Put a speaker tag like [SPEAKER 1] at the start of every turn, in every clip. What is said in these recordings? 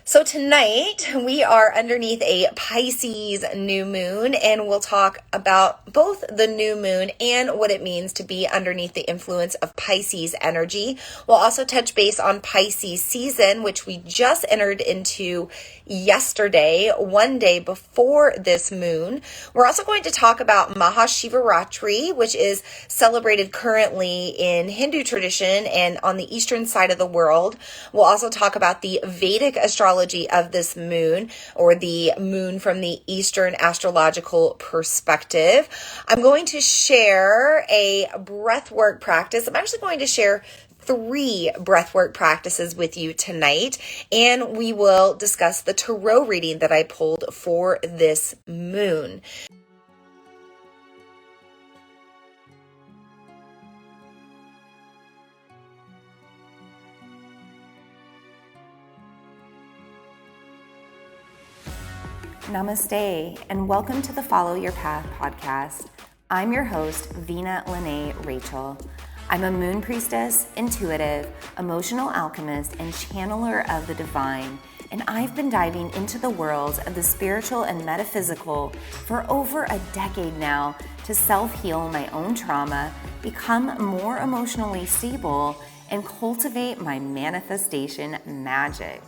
[SPEAKER 1] So tonight we are underneath a Pisces new moon, and we'll talk about both the new moon and what it means to be underneath the influence of Pisces energy. We'll also touch base on Pisces season, which we just entered into yesterday, one day before this moon. We're also going to talk about Mahashivaratri, which is celebrated currently in Hindu tradition and on the eastern side of the world. We'll also talk about the Vedic astrology of this moon, or the moon from the Eastern astrological perspective. I'm going to share a breathwork practice. I'm actually going to share 3 breathwork practices with you tonight, and we will discuss the tarot reading that I pulled for this moon. Namaste, and welcome to the Follow Your Path podcast. I'm your host, Vina Lene Rachel. I'm a moon priestess, intuitive, emotional alchemist, and channeler of the divine, and I've been diving into the worlds of the spiritual and metaphysical for over a decade now to self-heal my own trauma, become more emotionally stable, and cultivate my manifestation magic.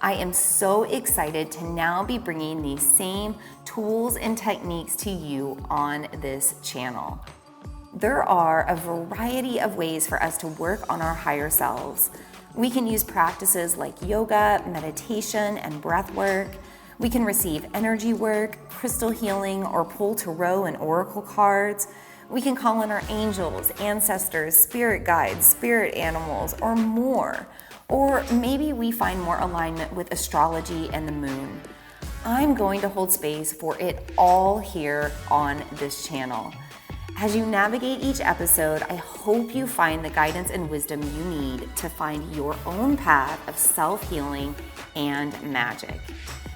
[SPEAKER 1] I am so excited to now be bringing these same tools and techniques to you on this channel. There are a variety of ways for us to work on our higher selves. We can use practices like yoga, meditation, and breath work. We can receive energy work, crystal healing, or pull tarot and oracle cards. We can call on our angels, ancestors, spirit guides, spirit animals, or more. Or maybe we find more alignment with astrology and the moon. I'm going to hold space for it all here on this channel. As you navigate each episode, I hope you find the guidance and wisdom you need to find your own path of self-healing and magic.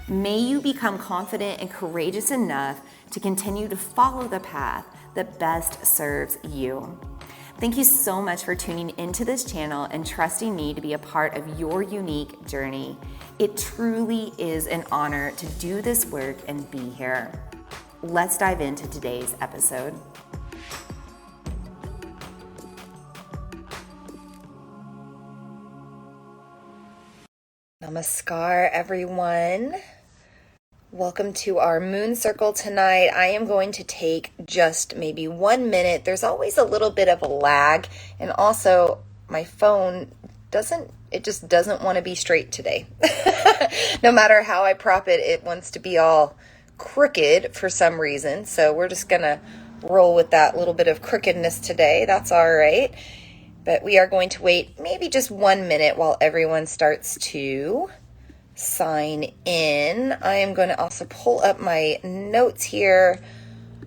[SPEAKER 1] May you become confident and courageous enough to continue to follow the path that best serves you. Thank you so much for tuning into this channel and trusting me to be a part of your unique journey. It truly is an honor to do this work and be here. Let's dive into today's episode. Namaskar, everyone. Welcome to our moon circle tonight. I am going to take just maybe 1 minute. There's always a little bit of a lag, and also my phone just doesn't want to be straight today. No matter how I prop it, it wants to be all crooked for some reason. So we're just gonna roll with that little bit of crookedness today. That's all right. But we are going to wait maybe just 1 minute while everyone starts to sign in. I am going to also pull up my notes here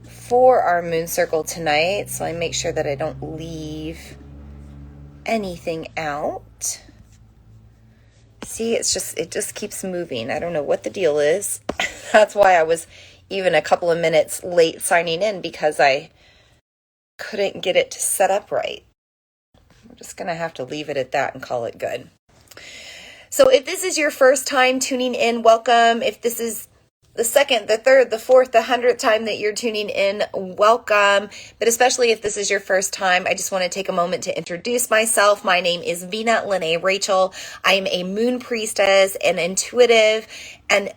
[SPEAKER 1] for our moon circle tonight, so I make sure that I don't leave anything out. See, it just keeps moving. I don't know what the deal is. That's why I was even a couple of minutes late signing in, because I couldn't get it to set up right. I'm just going to have to leave it at that and call it good. So if this is your first time tuning in, welcome. If this is the second, the third, the fourth, the 100th time that you're tuning in, welcome. But especially if this is your first time, I just want to take a moment to introduce myself. My name is Vina Lene Rachel. I am a moon priestess, an intuitive, and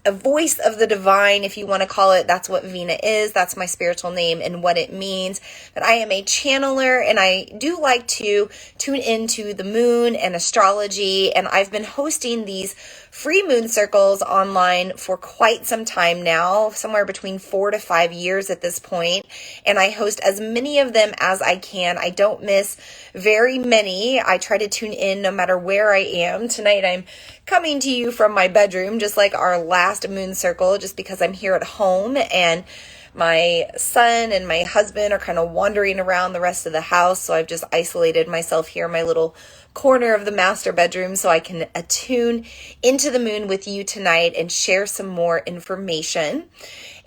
[SPEAKER 1] a voice of the divine, if you want to call it. That's what Vina is. That's my spiritual name and what it means. But I am a channeler, and I do like to tune into the moon and astrology. And I've been hosting these free moon circles online for quite some time now, somewhere between 4 to 5 years at this point. And I host as many of them as I can. I don't miss very many. I try to tune in no matter where I am. Tonight I'm coming to you from my bedroom, just like our last moon circle, just because I'm here at home and my son and my husband are kind of wandering around the rest of the house. So I've just isolated myself here in my little corner of the master bedroom so I can attune into the moon with you tonight and share some more information.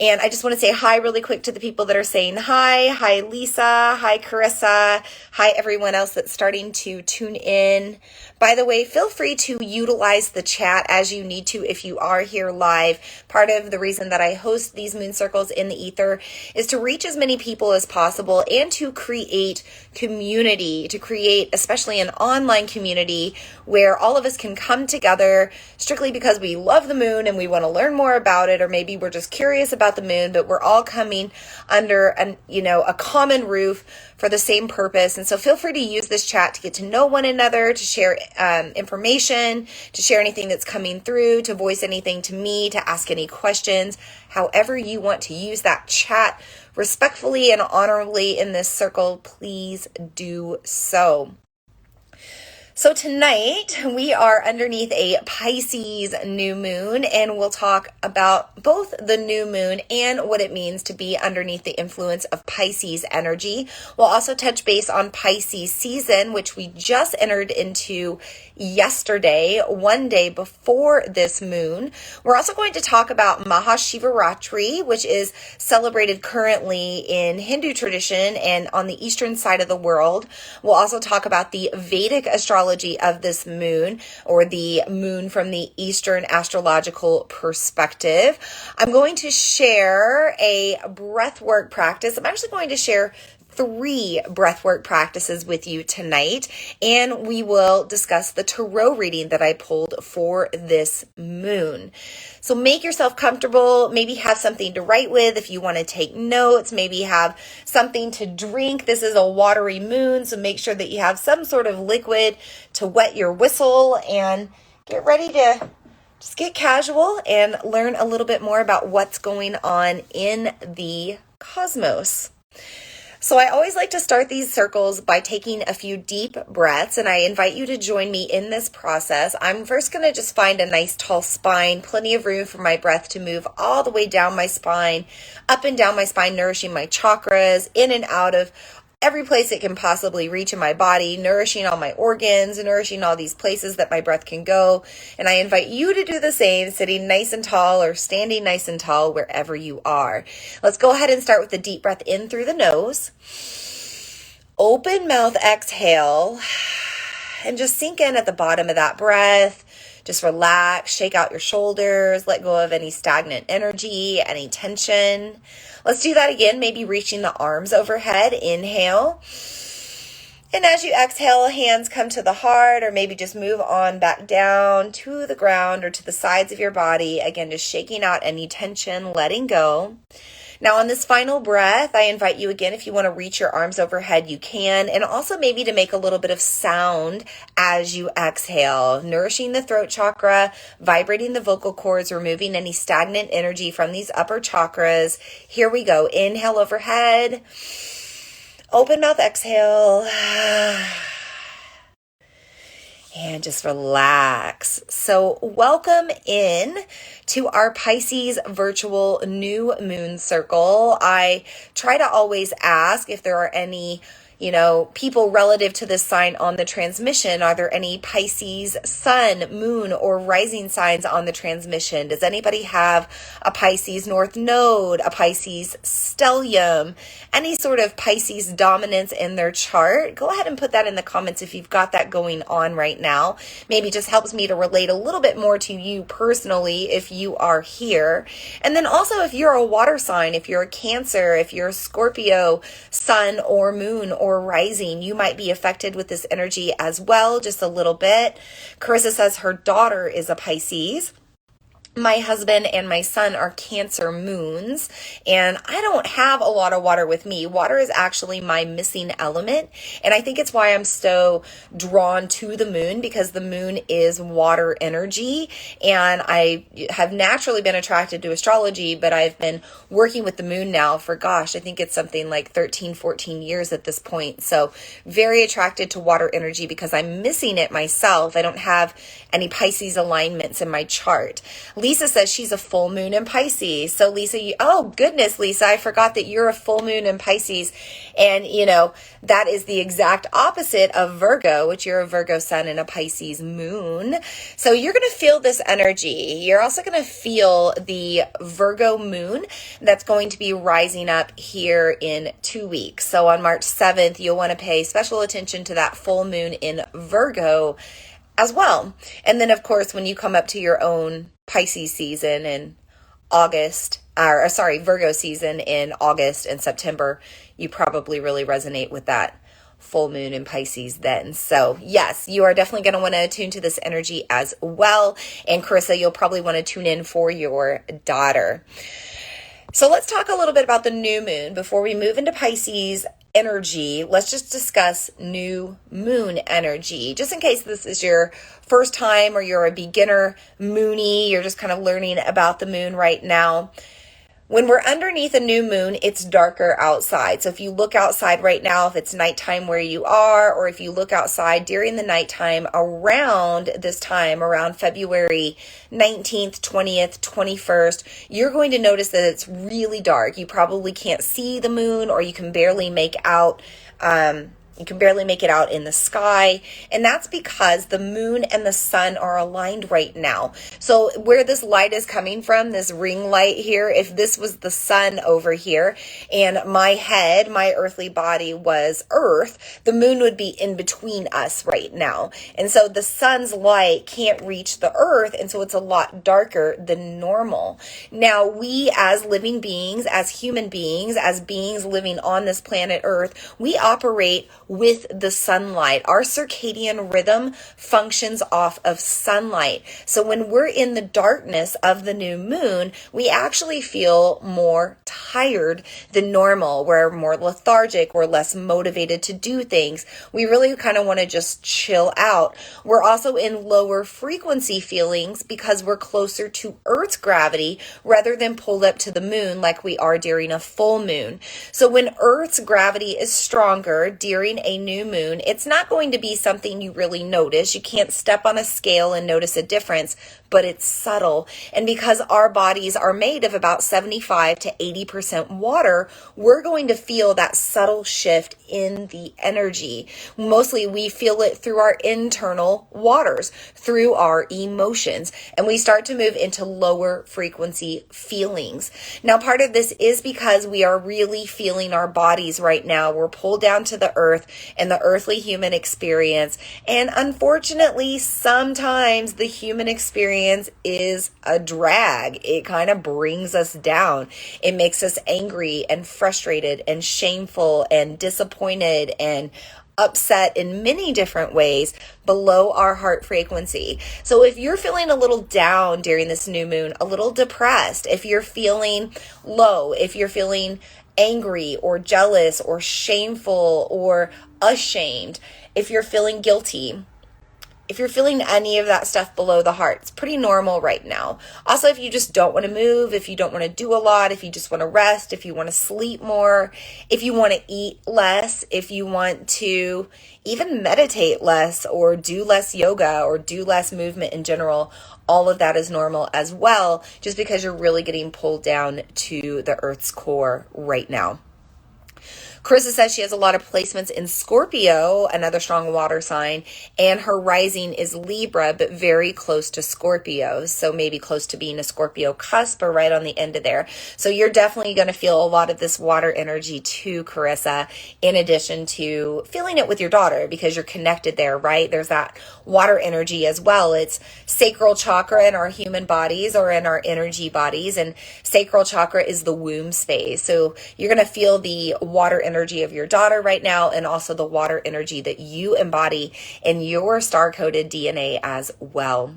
[SPEAKER 1] And I just want to say hi really quick to the people that are saying hi. Hi, Lisa. Hi, Carissa. Hi, everyone else that's starting to tune in. By the way, feel free to utilize the chat as you need to if you are here live. Part of the reason that I host these moon circles in the ether is to reach as many people as possible and to create community, to create especially an online community where all of us can come together strictly because we love the moon and we want to learn more about it, or maybe we're just curious about the moon, but we're all coming under a common roof for the same purpose. And so feel free to use this chat to get to know one another, to share information, to share anything that's coming through, to voice anything to me, to ask any questions. However you want to use that chat respectfully and honorably in this circle, please do so. So tonight we are underneath a Pisces new moon, and we'll talk about both the new moon and what it means to be underneath the influence of Pisces energy. We'll also touch base on Pisces season, which we just entered into yesterday, one day before this moon. We're also going to talk about Mahashivaratri, which is celebrated currently in Hindu tradition and on the eastern side of the world. We'll also talk about the Vedic astrology of this moon, or the moon from the Eastern astrological perspective. I'm going to share a breathwork practice. I'm actually going to share 3 breathwork practices with you tonight, and we will discuss the tarot reading that I pulled for this moon. So make yourself comfortable, maybe have something to write with if you want to take notes, maybe have something to drink. This is a watery moon, so make sure that you have some sort of liquid to wet your whistle, and get ready to just get casual and learn a little bit more about what's going on in the cosmos. So I always like to start these circles by taking a few deep breaths, and I invite you to join me in this process. I'm first going to just find a nice tall spine, plenty of room for my breath to move all the way down my spine, up and down my spine, nourishing my chakras, in and out of every place it can possibly reach in my body, nourishing all my organs, nourishing all these places that my breath can go. And I invite you to do the same, sitting nice and tall or standing nice and tall wherever you are. Let's go ahead and start with the deep breath in through the nose. Open mouth exhale, and just sink in at the bottom of that breath. Just relax, shake out your shoulders, let go of any stagnant energy, any tension. Let's do that again, maybe reaching the arms overhead. Inhale. And as you exhale, hands come to the heart, or maybe just move on back down to the ground or to the sides of your body. Again, just shaking out any tension, letting go. Now on this final breath, I invite you again, if you want to reach your arms overhead, you can, and also maybe to make a little bit of sound as you exhale, nourishing the throat chakra, vibrating the vocal cords, removing any stagnant energy from these upper chakras. Here we go. Inhale overhead, open mouth exhale. And just relax. So welcome in to our Pisces virtual new moon circle. I try to always ask if there are any people relative to this sign on the transmission. Are there any Pisces sun, moon, or rising signs on the transmission? Does anybody have a Pisces north node, a Pisces stellium, any sort of Pisces dominance in their chart? Go ahead and put that in the comments if you've got that going on right now. Maybe just helps me to relate a little bit more to you personally if you are here. And then also if you're a water sign, if you're a Cancer, if you're a Scorpio, sun or moon or rising, you might be affected with this energy as well, just a little bit. Carissa says her daughter is a Pisces. My husband and my son are Cancer moons, and I don't have a lot of water with me. Water is actually my missing element, and I think it's why I'm so drawn to the moon, because the moon is water energy, and I have naturally been attracted to astrology, but I've been working with the moon now for, I think it's something like 13, 14 years at this point. So very attracted to water energy because I'm missing it myself. I don't have any Pisces alignments in my chart. Lisa says she's a full moon in Pisces. So Lisa, oh goodness, Lisa, I forgot that you're a full moon in Pisces. And that is the exact opposite of Virgo, which you're a Virgo sun and a Pisces moon. So you're going to feel this energy. You're also going to feel the Virgo moon that's going to be rising up here in 2 weeks. So on March 7th, you'll want to pay special attention to that full moon in Virgo as well. And then, of course, when you come up to your own Pisces season in Virgo season in August and September, you probably really resonate with that full moon in Pisces then. So yes, you are definitely going to want to attune to this energy as well. And Carissa, you'll probably want to tune in for your daughter. So let's talk a little bit about the new moon. Before we move into Pisces energy, let's just discuss new moon energy. Just in case this is your first time or you're a beginner moonie, you're just kind of learning about the moon right now. When we're underneath a new moon, it's darker outside. So if you look outside right now, if it's nighttime where you are, or if you look outside during the nighttime around this time, around February 19th, 20th, 21st, you're going to notice that it's really dark. You probably can't see the moon, or you can barely make out it out in the sky. And that's because the moon and the sun are aligned right now. So where this light is coming from, this ring light here, if this was the sun over here and my head, my earthly body was Earth, the moon would be in between us right now. And so the sun's light can't reach the Earth. And so it's a lot darker than normal. Now, we as living beings, as human beings, as beings living on this planet Earth, we operate with the sunlight. Our circadian rhythm functions off of sunlight. So when we're in the darkness of the new moon, we actually feel more tired than normal. We're more lethargic. We're less motivated to do things. We really kind of want to just chill out. We're also in lower frequency feelings because we're closer to Earth's gravity rather than pulled up to the moon like we are during a full moon. So when Earth's gravity is stronger during a new moon, it's not going to be something you really notice. You can't step on a scale and notice a difference, but it's subtle. And because our bodies are made of about 75 to 80% water, we're going to feel that subtle shift in the energy. Mostly we feel it through our internal waters, through our emotions, and we start to move into lower frequency feelings. Now, part of this is because we are really feeling our bodies right now. We're pulled down to the earth and the earthly human experience. And unfortunately, sometimes the human experience is a drag. It kind of brings us down. It makes us angry and frustrated and shameful and disappointed and upset in many different ways below our heart frequency. So if you're feeling a little down during this new moon, a little depressed, if you're feeling low, if you're feeling angry or jealous or shameful or ashamed, if you're feeling guilty, if you're feeling any of that stuff below the heart, it's pretty normal right now. Also, if you just don't want to move, if you don't want to do a lot, if you just want to rest, if you want to sleep more, if you want to eat less, if you want to even meditate less or do less yoga or do less movement in general, all of that is normal as well, just because you're really getting pulled down to the Earth's core right now. Carissa says she has a lot of placements in Scorpio, another strong water sign, and her rising is Libra, but very close to Scorpio. So maybe close to being a Scorpio cusp or right on the end of there. So you're definitely going to feel a lot of this water energy too, Carissa, in addition to feeling it with your daughter because you're connected there, right? There's that water energy as well. It's sacral chakra in our human bodies or in our energy bodies, and sacral chakra is the womb space. So you're going to feel the water energy of your daughter right now, and also the water energy that you embody in your star-coded DNA as well.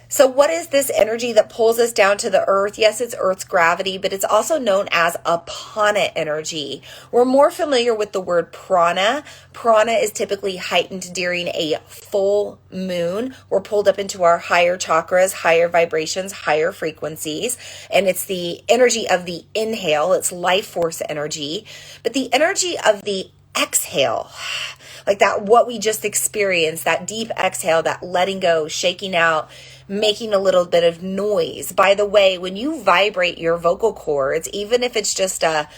[SPEAKER 1] So what is this energy that pulls us down to the earth? Yes, it's Earth's gravity, but it's also known as apana energy. We're more familiar with the word prana. Prana is typically heightened during a full moon. We're pulled up into our higher chakras, higher vibrations, higher frequencies, and it's the energy of the inhale. It's life force energy, but the energy of the exhale, like that, what we just experienced, that deep exhale, that letting go, shaking out, making a little bit of noise. By the way, when you vibrate your vocal cords, even if it's just a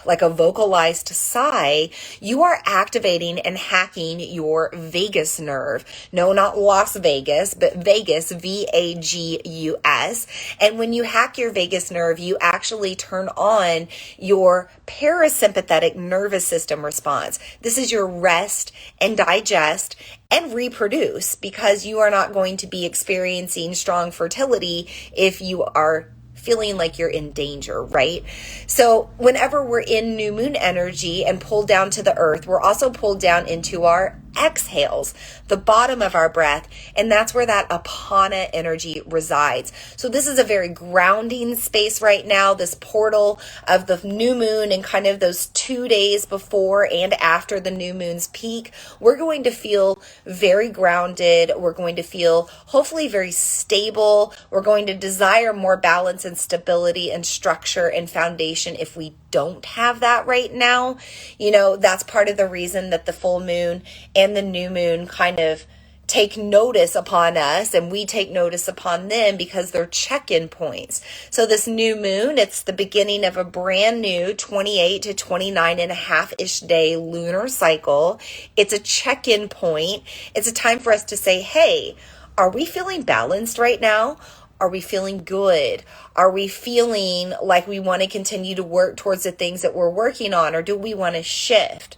[SPEAKER 1] like a vocalized sigh, you are activating and hacking your vagus nerve. No, not Las Vegas, but Vegas, Vagus. And when you hack your vagus nerve, you actually turn on your parasympathetic nervous system response. This is your rest and digest and reproduce, because you are not going to be experiencing strong fertility if you are feeling like you're in danger, right? So whenever we're in new moon energy and pulled down to the earth, we're also pulled down into our exhales, the bottom of our breath, and that's where that apana energy resides. So this is a very grounding space right now, this portal of the new moon and kind of those 2 days before and after the new moon's peak. We're going to feel very grounded. We're going to feel hopefully very stable. We're going to desire more balance and stability and structure and foundation if we don't have that right now. You know, that's part of the reason that the full moon and the new moon kind of take notice upon us and we take notice upon them, because they're check-in points. So this new moon, it's the beginning of a brand new 28 to 29 and a half-ish day lunar cycle. It's a check-in point. It's a time for us to say, hey, are we feeling balanced right now? Are we feeling good? Are we feeling like we want to continue to work towards the things that we're working on, or do we want to shift?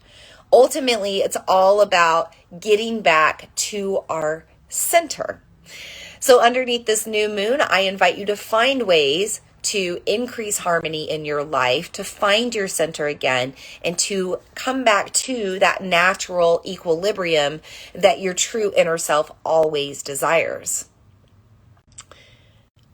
[SPEAKER 1] Ultimately, it's all about getting back to our center. So underneath this new moon, I invite you to find ways to increase harmony in your life, to find your center again, and to come back to that natural equilibrium that your true inner self always desires.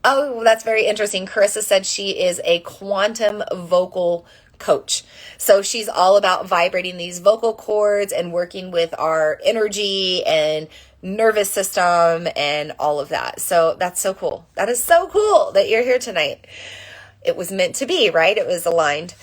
[SPEAKER 1] Oh, that's very interesting. Carissa said she is a quantum vocal coach. So she's all about vibrating these vocal cords and working with our energy and nervous system and all of that. So that's so cool. That is so cool that you're here tonight. It was meant to be, right? It was aligned.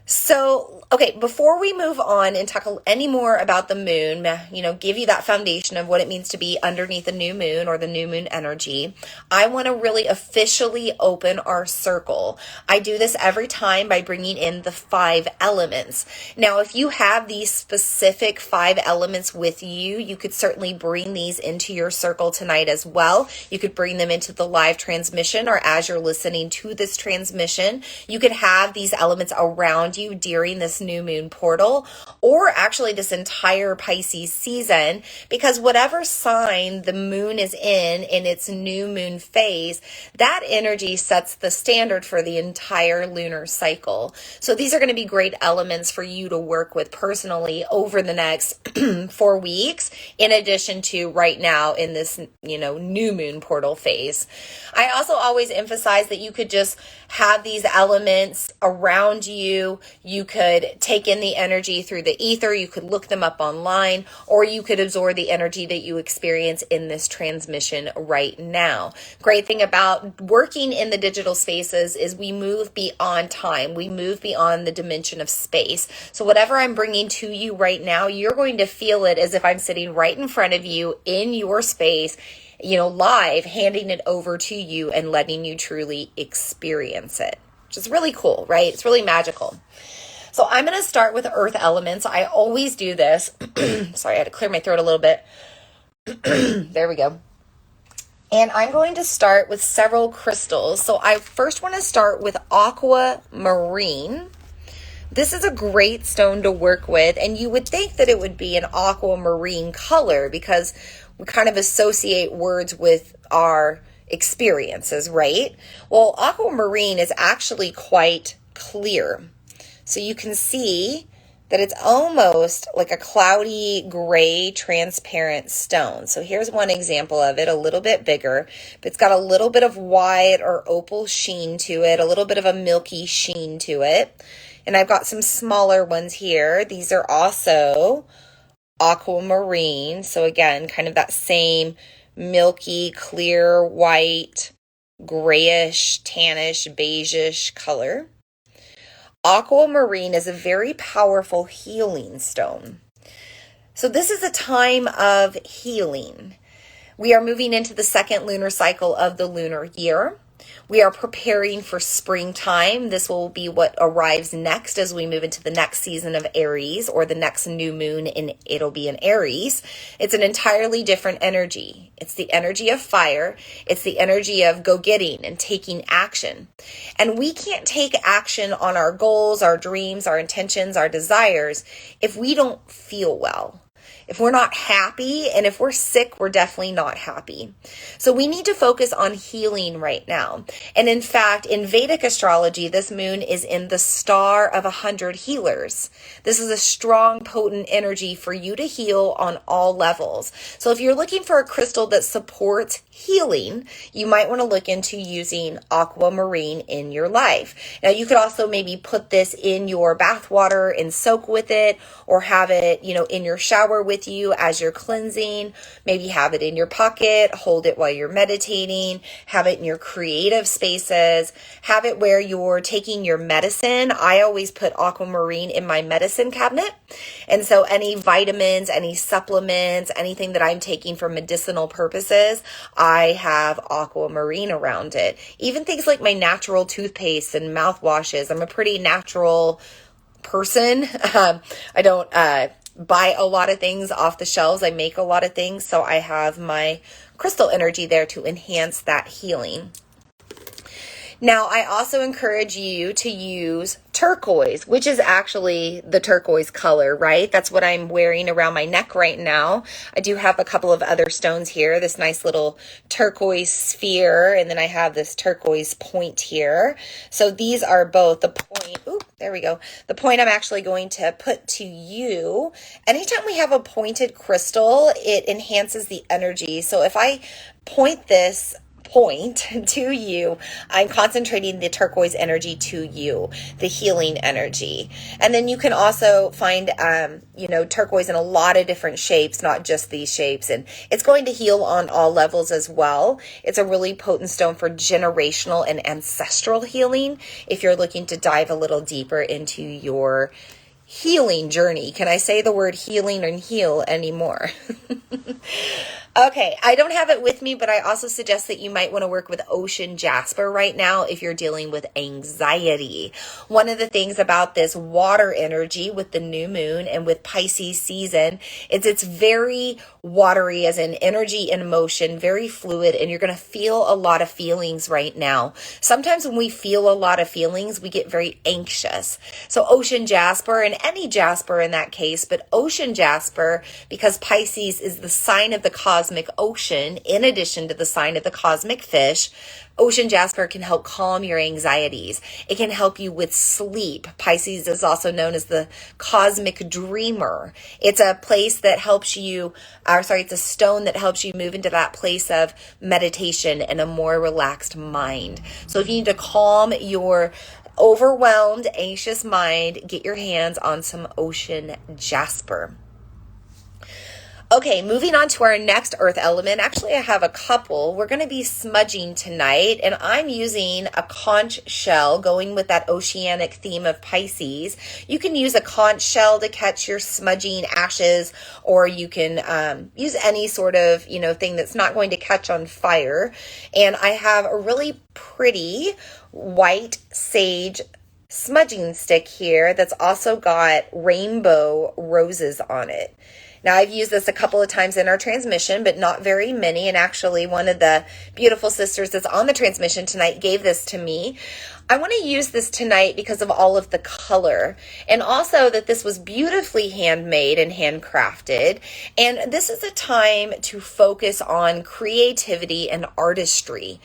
[SPEAKER 1] So, okay, before we move on and talk any more about the moon, you know, give you that foundation of what it means to be underneath the new moon or the new moon energy, I want to really officially open our circle. I do this every time by bringing in the 5 elements. Now, if you have these specific 5 elements with you, you could certainly bring these into your circle tonight as well. You could bring them into the live transmission, or as you're listening to this transmission, you could have these elements around you during this new moon portal, or actually this entire Pisces season, because whatever sign the moon is in its new moon phase, that energy sets the standard for the entire lunar cycle. So these are going to be great elements for you to work with personally over the next 4 weeks, in addition to right now in this, you know, new moon portal phase. I also always emphasize that you could just have these elements around you. You could take in the energy through the ether. You could look them up online, or you could absorb the energy that you experience in this transmission right now. Great thing about working in the digital spaces is we move beyond time. We move beyond the dimension of space. So whatever I'm bringing to you right now, you're going to feel it as if I'm sitting right in front of you in your space, you know, live, handing it over to you and letting you truly experience it, which is really cool, right? It's really magical. So I'm going to start with earth elements. I always do this. Sorry, I had to clear my throat a little bit. There we go. And I'm going to start with several crystals. So I first want to start with aquamarine. This is a great stone to work with, and you would think that it would be an aquamarine color because we kind of associate words with our experiences, right? Well, aquamarine is actually quite clear. So you can see that it's almost like a cloudy gray transparent stone. So here's one example of it, a little bit bigger, but it's got a little bit of white or opal sheen to it, a little bit of a milky sheen to it. And I've got some smaller ones here. These are also aquamarine. So again, kind of that same milky, clear, white, grayish, tannish, beigeish color. Aquamarine is a very powerful healing stone. So this is a time of healing. We are moving into the second lunar cycle of the lunar year. We are preparing for springtime. This will be what arrives next as we move into the next season of Aries, or the next new moon, and it'll be in Aries. It's an entirely different energy. It's the energy of fire. It's the energy of go-getting and taking action. And we can't take action on our goals, our dreams, our intentions, our desires if we don't feel well. If we're not happy, and if we're sick, we're definitely not happy. So we need to focus on healing right now. And in fact, in Vedic astrology, this moon is in the star of 100 healers. This is a strong, potent energy for you to heal on all levels. So if you're looking for a crystal that supports healing, you might want to look into using aquamarine in your life. Now, you could also maybe put this in your bath water and soak with it, or have it, in your shower with you as you're cleansing. Maybe have it in your pocket, hold it while you're meditating, have it in your creative spaces, have it where you're taking your medicine. I always put aquamarine in my medicine cabinet. And so any vitamins, any supplements, anything that I'm taking for medicinal purposes, I have aquamarine around it. Even things like my natural toothpaste and mouthwashes. I'm a pretty natural person. I don't buy a lot of things off the shelves. I make a lot of things. So I have my crystal energy there to enhance that healing. Now, I also encourage you to use turquoise, which is actually the turquoise color, right? That's what I'm wearing around my neck right now. I do have a couple of other stones here, this nice little turquoise sphere, and then I have this turquoise point here. So these are both the point. Ooh, there we go. The point I'm actually going to put to you. Anytime we have a pointed crystal, it enhances the energy. So if I point this point to you, I'm concentrating the turquoise energy to you, the healing energy. And then you can also find, turquoise in a lot of different shapes, not just these shapes. And it's going to heal on all levels as well. It's a really potent stone for generational and ancestral healing if you're looking to dive a little deeper into your healing journey. Can I say the word healing and heal anymore? Okay, I don't have it with me, but I also suggest that you might want to work with ocean jasper right now if you're dealing with anxiety. One of the things about this water energy with the new moon and with Pisces season is it's very watery, as in energy and motion, very fluid, and you're going to feel a lot of feelings right now. Sometimes when we feel a lot of feelings, we get very anxious. So ocean jasper, and any jasper in that case, but ocean jasper, because Pisces is the sign of the cosmic ocean, in addition to the sign of the cosmic fish, ocean jasper can help calm your anxieties. It can help you with sleep. Pisces is also known as the cosmic dreamer. It's a place that helps you, it's a stone that helps you move into that place of meditation and a more relaxed mind. So if you need to calm your overwhelmed, anxious mind, get your hands on some ocean jasper. Okay, moving on to our next earth element. Actually, I have a couple. We're going to be smudging tonight, and I'm using a conch shell, going with that oceanic theme of Pisces. You can use a conch shell to catch your smudging ashes, or you can use any sort of, thing that's not going to catch on fire. And I have a really pretty white sage smudging stick here that's also got rainbow roses on it. Now, I've used this a couple of times in our transmission, but not very many. And actually, one of the beautiful sisters that's on the transmission tonight gave this to me. I want to use this tonight because of all of the color, and also that this was beautifully handmade and handcrafted. And this is a time to focus on creativity and artistry.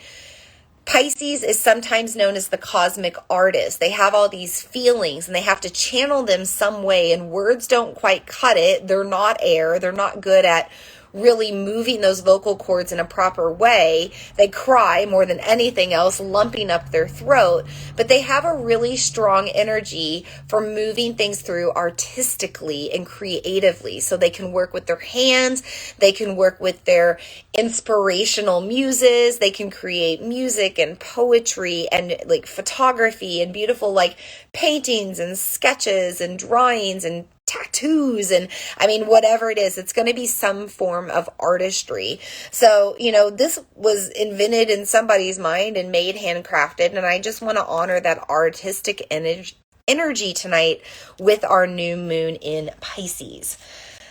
[SPEAKER 1] Pisces is sometimes known as the cosmic artist. They have all these feelings and they have to channel them some way, and words don't quite cut it. They're not air. They're not good at really moving those vocal cords in a proper way. They cry more than anything else, lumping up their throat, but they have a really strong energy for moving things through artistically and creatively. So they can work with their hands, they can work with their inspirational muses, they can create music and poetry and like photography and beautiful like paintings and sketches and drawings and tattoos and I mean, whatever it is, it's going to be some form of artistry. So, this was invented in somebody's mind and made handcrafted. And I just want to honor that artistic energy tonight with our new moon in Pisces.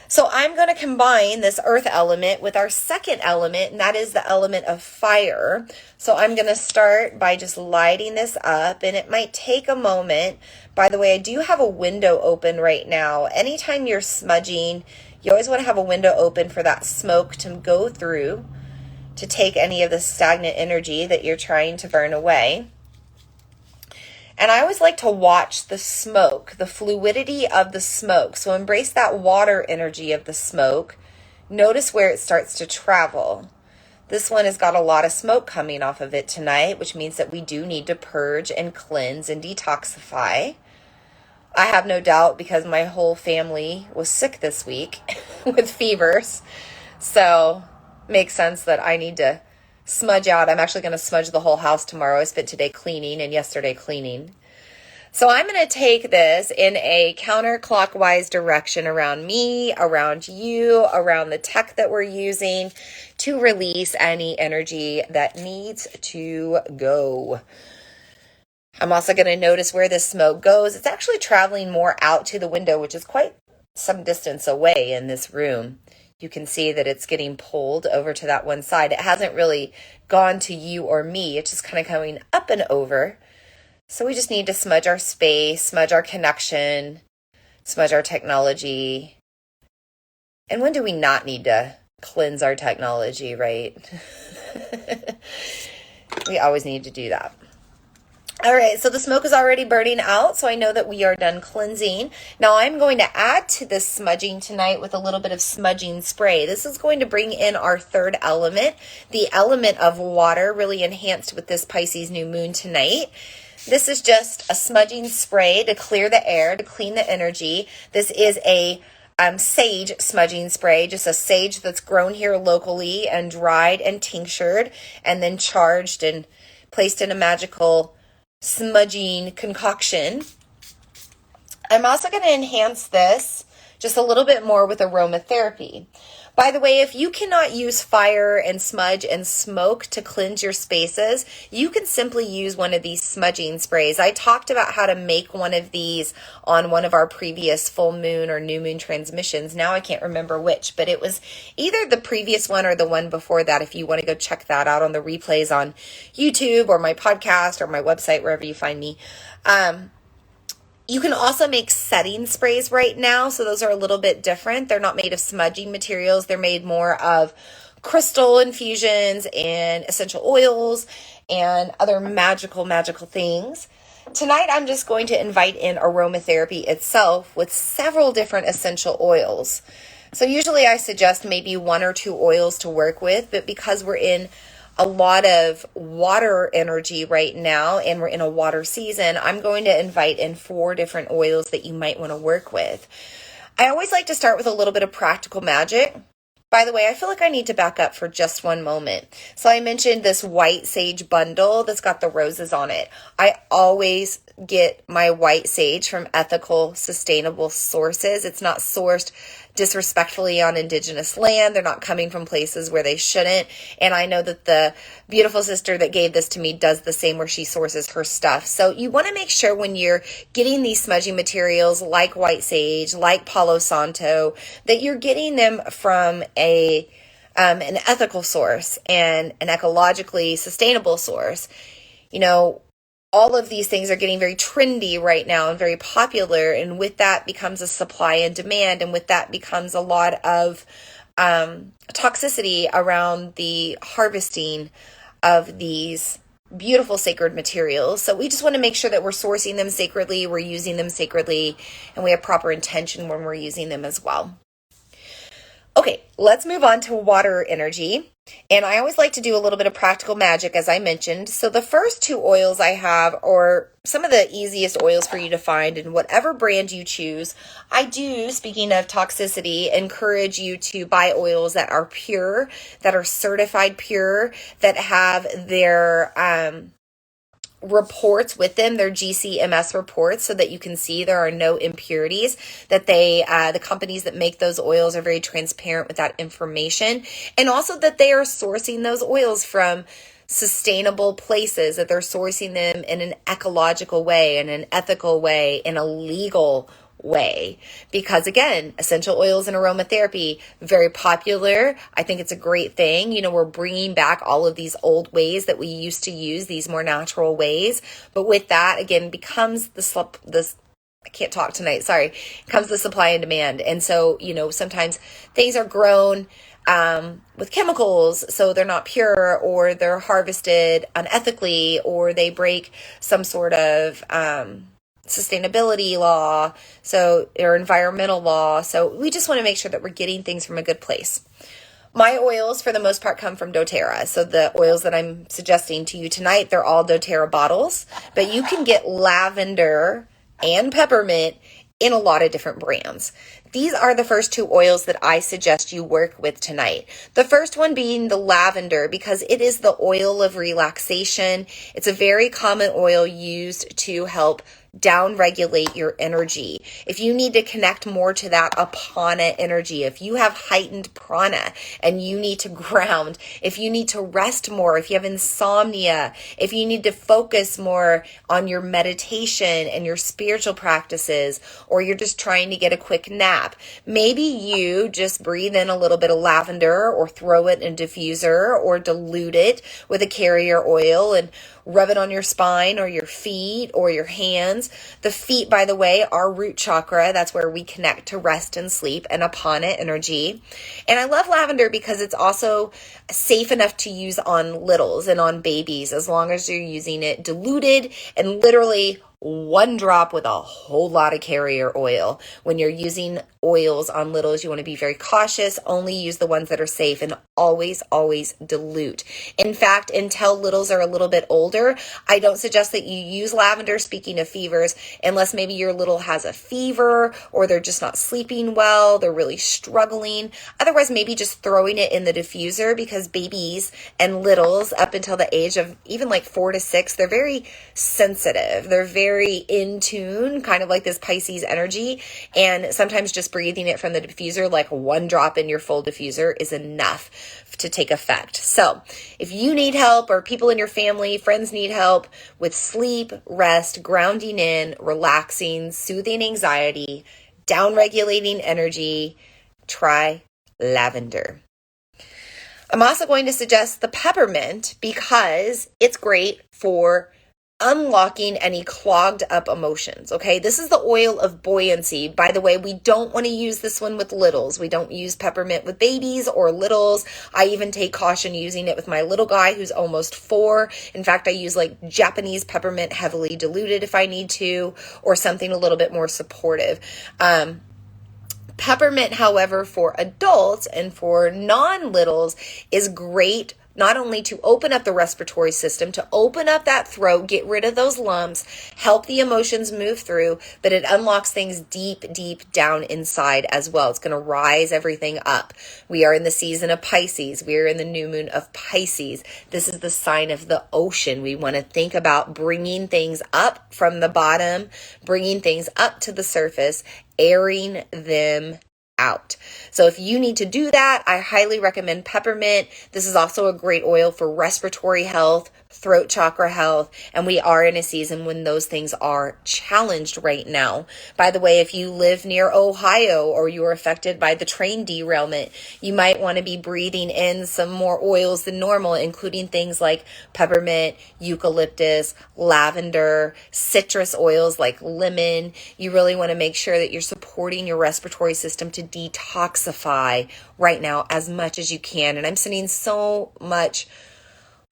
[SPEAKER 1] So I'm going to combine this earth element with our second element, and that is the element of fire. So I'm going to start by just lighting this up, and it might take a moment. By the way, I do have a window open right now. Anytime you're smudging, you always want to have a window open for that smoke to go through to take any of the stagnant energy that you're trying to burn away. And I always like to watch the smoke, the fluidity of the smoke. So embrace that water energy of the smoke. Notice where it starts to travel. This one has got a lot of smoke coming off of it tonight, which means that we do need to purge and cleanse and detoxify. I have no doubt because my whole family was sick this week with fevers. So makes sense that I need to smudge out. I'm actually going to smudge the whole house tomorrow. I spent today cleaning and yesterday cleaning. So I'm going to take this in a counterclockwise direction around me, around you, around the tech that we're using to release any energy that needs to go. I'm also going to notice where this smoke goes. It's actually traveling more out to the window, which is quite some distance away in this room. You can see that it's getting pulled over to that one side. It hasn't really gone to you or me. It's just kind of coming up and over. So we just need to smudge our space, smudge our connection, smudge our technology. And when do we not need to cleanse our technology, right? We always need to do that. All right, so the smoke is already burning out, so I know that we are done cleansing. Now I'm going to add to this smudging tonight with a little bit of smudging spray. This is going to bring in our third element, the element of water, really enhanced with this Pisces new moon tonight. This is just a smudging spray to clear the air, to clean the energy. This is a sage smudging spray, just a sage that's grown here locally and dried and tinctured and then charged and placed in a magical smudging concoction. I'm also going to enhance this just a little bit more with aromatherapy. By the way, if you cannot use fire and smudge and smoke to cleanse your spaces, you can simply use one of these smudging sprays. I talked about how to make one of these on one of our previous full moon or new moon transmissions. Now I can't remember which, but it was either the previous one or the one before that. If you want to go check that out on the replays on YouTube or my podcast or my website, wherever you find me. You can also make setting sprays right now. So those are a little bit different. They're not made of smudging materials. They're made more of crystal infusions and essential oils and other magical things. Tonight, I'm just going to invite in aromatherapy itself with several different essential oils. So usually I suggest maybe one or two oils to work with, but because we're in a lot of water energy right now and we're in a water season, I'm going to invite in 4 different oils that you might want to work with. I always like to start with a little bit of practical magic. By the way, I feel like I need to back up for just one moment. So I mentioned this white sage bundle that's got the roses on it. I always get my white sage from ethical, sustainable sources. It's not sourced disrespectfully on indigenous land. They're not coming from places where they shouldn't. And I know that the beautiful sister that gave this to me does the same where she sources her stuff. So you want to make sure when you're getting these smudging materials like white sage, like Palo Santo, that you're getting them from an ethical source and an ecologically sustainable source. You know, all of these things are getting very trendy right now and very popular. And with that becomes a supply and demand. And with that becomes a lot of toxicity around the harvesting of these beautiful sacred materials. So we just want to make sure that we're sourcing them sacredly, we're using them sacredly, and we have proper intention when we're using them as well. Okay, let's move on to water energy. And I always like to do a little bit of practical magic, as I mentioned. So the first 2 oils I have are some of the easiest oils for you to find in whatever brand you choose. I do, speaking of toxicity, encourage you to buy oils that are pure, that are certified pure, that have their reports with them, their GCMS reports, so that you can see there are no impurities, that the companies that make those oils are very transparent with that information, and also that they are sourcing those oils from sustainable places, that they're sourcing them in an ecological way, in an ethical way, in a legal way. Because again, essential oils and aromatherapy, very popular. I think it's a great thing. We're bringing back all of these old ways that we used to use, these more natural ways. But with that, again, becomes I can't talk tonight, sorry, comes the supply and demand. And so, sometimes things are grown with chemicals, so they're not pure, or they're harvested unethically, or they break some sort of sustainability law, or environmental law. So we just want to make sure that we're getting things from a good place. My oils, for the most part, come from doTERRA. So the oils that I'm suggesting to you tonight, they're all doTERRA bottles, but you can get lavender and peppermint in a lot of different brands. These are the first two oils that I suggest you work with tonight. The first one being the lavender, because it is the oil of relaxation. It's a very common oil used to help down-regulate your energy. If you need to connect more to that apana energy, if you have heightened prana and you need to ground, if you need to rest more, if you have insomnia, if you need to focus more on your meditation and your spiritual practices, or you're just trying to get a quick nap, maybe you just breathe in a little bit of lavender, or throw it in a diffuser, or dilute it with a carrier oil and rub it on your spine or your feet or your hands. The feet, by the way, are root chakra. That's where we connect to rest and sleep and apana energy. And I love lavender because it's also safe enough to use on littles and on babies, as long as you're using it diluted and literally one drop with a whole lot of carrier oil. When you're using oils on littles, you want to be very cautious. Only use the ones that are safe, and always, always dilute. In fact, until littles are a little bit older, I don't suggest that you use lavender, speaking of fevers, unless maybe your little has a fever, or they're just not sleeping well, they're really struggling. Otherwise, maybe just throwing it in the diffuser, because babies and littles up until the age of even like 4 to 6, they're very sensitive. They're very in tune, kind of like this Pisces energy. And sometimes just breathing it from the diffuser, like one drop in your full diffuser, is enough to take effect. So if you need help, or people in your family, friends need help with sleep, rest, grounding in, relaxing, soothing anxiety, down-regulating energy, try lavender. I'm also going to suggest the peppermint, because it's great for unlocking any clogged up emotions. Okay, this is the oil of buoyancy. By the way, we don't want to use this one with littles. We don't use peppermint with babies or littles. I even take caution using it with my little guy who's almost 4. In fact, I use like Japanese peppermint, heavily diluted if I need to, or something a little bit more supportive. Peppermint, however, for adults and for non-littles is great, not only to open up the respiratory system, to open up that throat, get rid of those lumps, help the emotions move through, but it unlocks things deep, deep down inside as well. It's going to rise everything up. We are in the season of Pisces. We are in the new moon of Pisces. This is the sign of the ocean. We want to think about bringing things up from the bottom, bringing things up to the surface, airing them out. So if you need to do that, I highly recommend peppermint. This is also a great oil for respiratory health, throat chakra health, and we are in a season when those things are challenged right now. By the way, if you live near Ohio, or you are affected by the train derailment, you might want to be breathing in some more oils than normal, including things like peppermint, eucalyptus, lavender, citrus oils like lemon. You really want to make sure that you're supporting your respiratory system to detoxify right now as much as you can. And I'm sending so much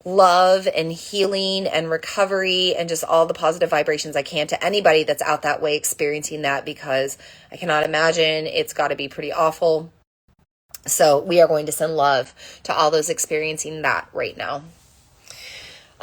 [SPEAKER 1] love and healing and recovery and just all the positive vibrations I can to anybody that's out that way experiencing that, because I cannot imagine it's got to be pretty awful. So we are going to send love to all those experiencing that right now.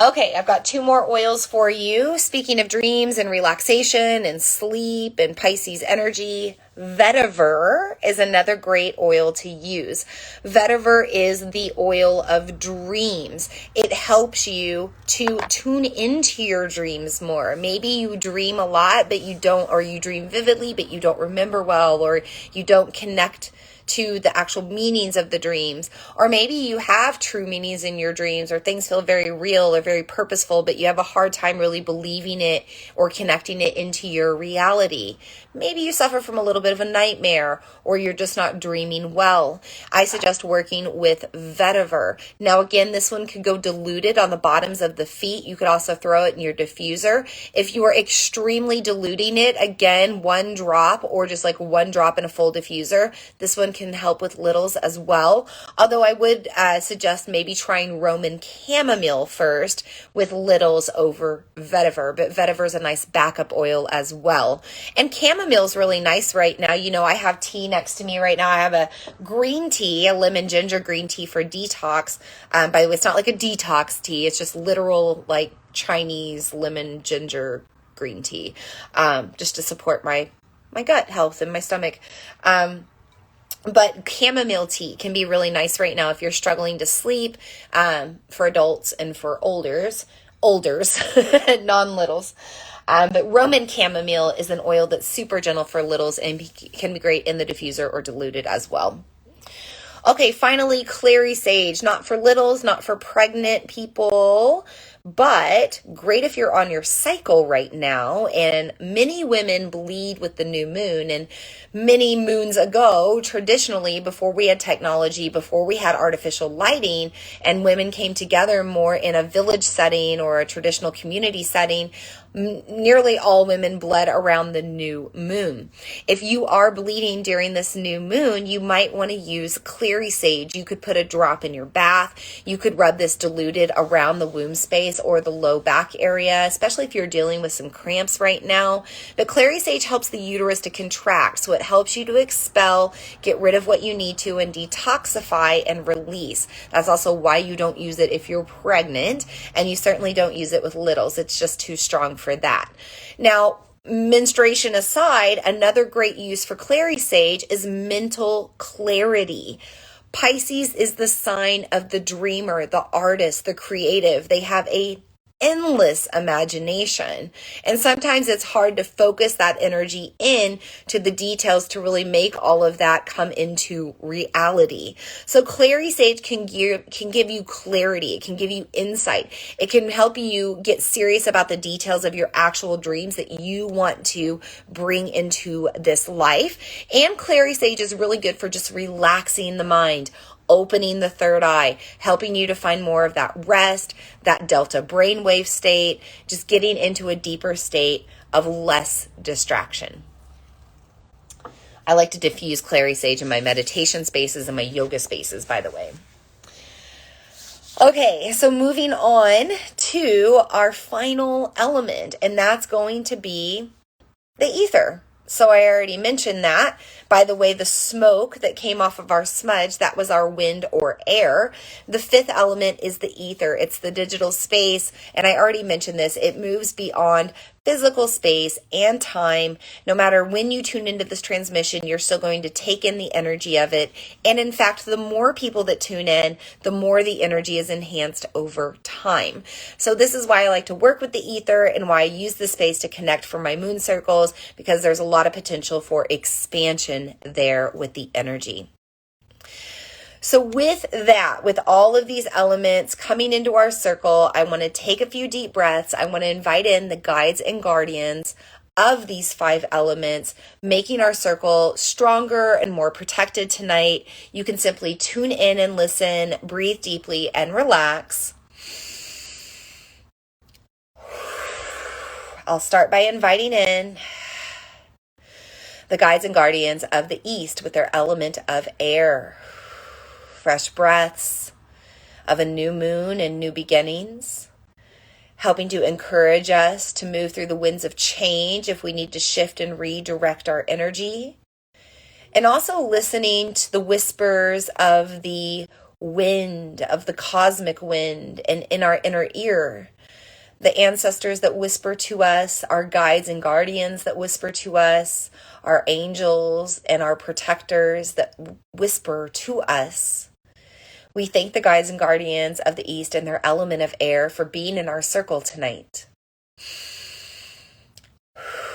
[SPEAKER 1] Okay, I've got two more oils for you. Speaking of dreams and relaxation and sleep and Pisces energy, vetiver is another great oil to use. Vetiver is the oil of dreams. It helps you to tune into your dreams more. Maybe you dream a lot, but you don't, or you dream vividly, but you don't remember well, or you don't connect to the actual meanings of the dreams. Or maybe you have true meanings in your dreams, or things feel very real or very purposeful, but you have a hard time really believing it or connecting it into your reality. Maybe you suffer from a little bit of a nightmare, or you're just not dreaming well. I suggest working with vetiver. Now again, this one could go diluted on the bottoms of the feet. You could also throw it in your diffuser. If you are extremely diluting it, again, one drop or just like one drop in a full diffuser, this one can help with littles as well. Although I would suggest maybe trying Roman chamomile first with littles over vetiver, but vetiver is a nice backup oil as well. And chamomile is really nice right now. You know, I have tea next to me right now. I have a green tea, a lemon ginger green tea for detox. By the way, it's not like a detox tea. It's just literal like Chinese lemon ginger green tea, just to support my gut health and my stomach. But chamomile tea can be really nice right now if you're struggling to sleep, for adults and for olders, non-littles. But Roman chamomile is an oil that's super gentle for littles and can be great in the diffuser or diluted as well. Okay, finally, clary sage, not for littles, not for pregnant people, but great if you're on your cycle right now. And many women bleed with the new moon, and many moons ago, traditionally, before we had technology, before we had artificial lighting, and women came together more in a village setting or a traditional community setting, nearly all women bled around the new moon. If you are bleeding during this new moon, you might want to use clary sage. You could put a drop in your bath. You could rub this diluted around the womb space or the low back area, especially if you're dealing with some cramps right now. But clary sage helps the uterus to contract, so it helps you to expel, get rid of what you need to, and detoxify and release. That's also why you don't use it if you're pregnant, and you certainly don't use it with littles. It's just too strong for that. Now, menstruation aside, another great use for clary sage is mental clarity. Pisces is the sign of the dreamer, the artist, the creative. They have a endless imagination. And sometimes it's hard to focus that energy in to the details to really make all of that come into reality. So clary sage can give you clarity. It can give you insight. It can help you get serious about the details of your actual dreams that you want to bring into this life. And clary sage is really good for just relaxing the mind, opening the third eye, helping you to find more of that rest, that delta brainwave state, just getting into a deeper state of less distraction. I like to diffuse clary sage in my meditation spaces and my yoga spaces, by the way. Okay, so moving on to our final element, and that's going to be the ether. So I already mentioned that. By the way, the smoke that came off of our smudge, that was our wind or air. The fifth element is the ether. It's the digital space. And I already mentioned this. It moves beyond physical space and time. No matter when you tune into this transmission, you're still going to take in the energy of it. And in fact, the more people that tune in, the more the energy is enhanced over time. So this is why I like to work with the ether and why I use this space to connect for my moon circles, because there's a lot of potential for expansion there with the energy. So with that, with all of these elements coming into our circle, I want to take a few deep breaths. I want to invite in the guides and guardians of these 5 elements, making our circle stronger and more protected tonight. You can simply tune in and listen, breathe deeply, and relax. I'll start by inviting in the guides and guardians of the East with their element of air. Fresh breaths of a new moon and new beginnings, helping to encourage us to move through the winds of change if we need to shift and redirect our energy. And also listening to the whispers of the wind, of the cosmic wind, and in our inner ear. The ancestors that whisper to us, our guides and guardians that whisper to us, our angels and our protectors that whisper to us. We thank the guides and guardians of the East and their element of air for being in our circle tonight.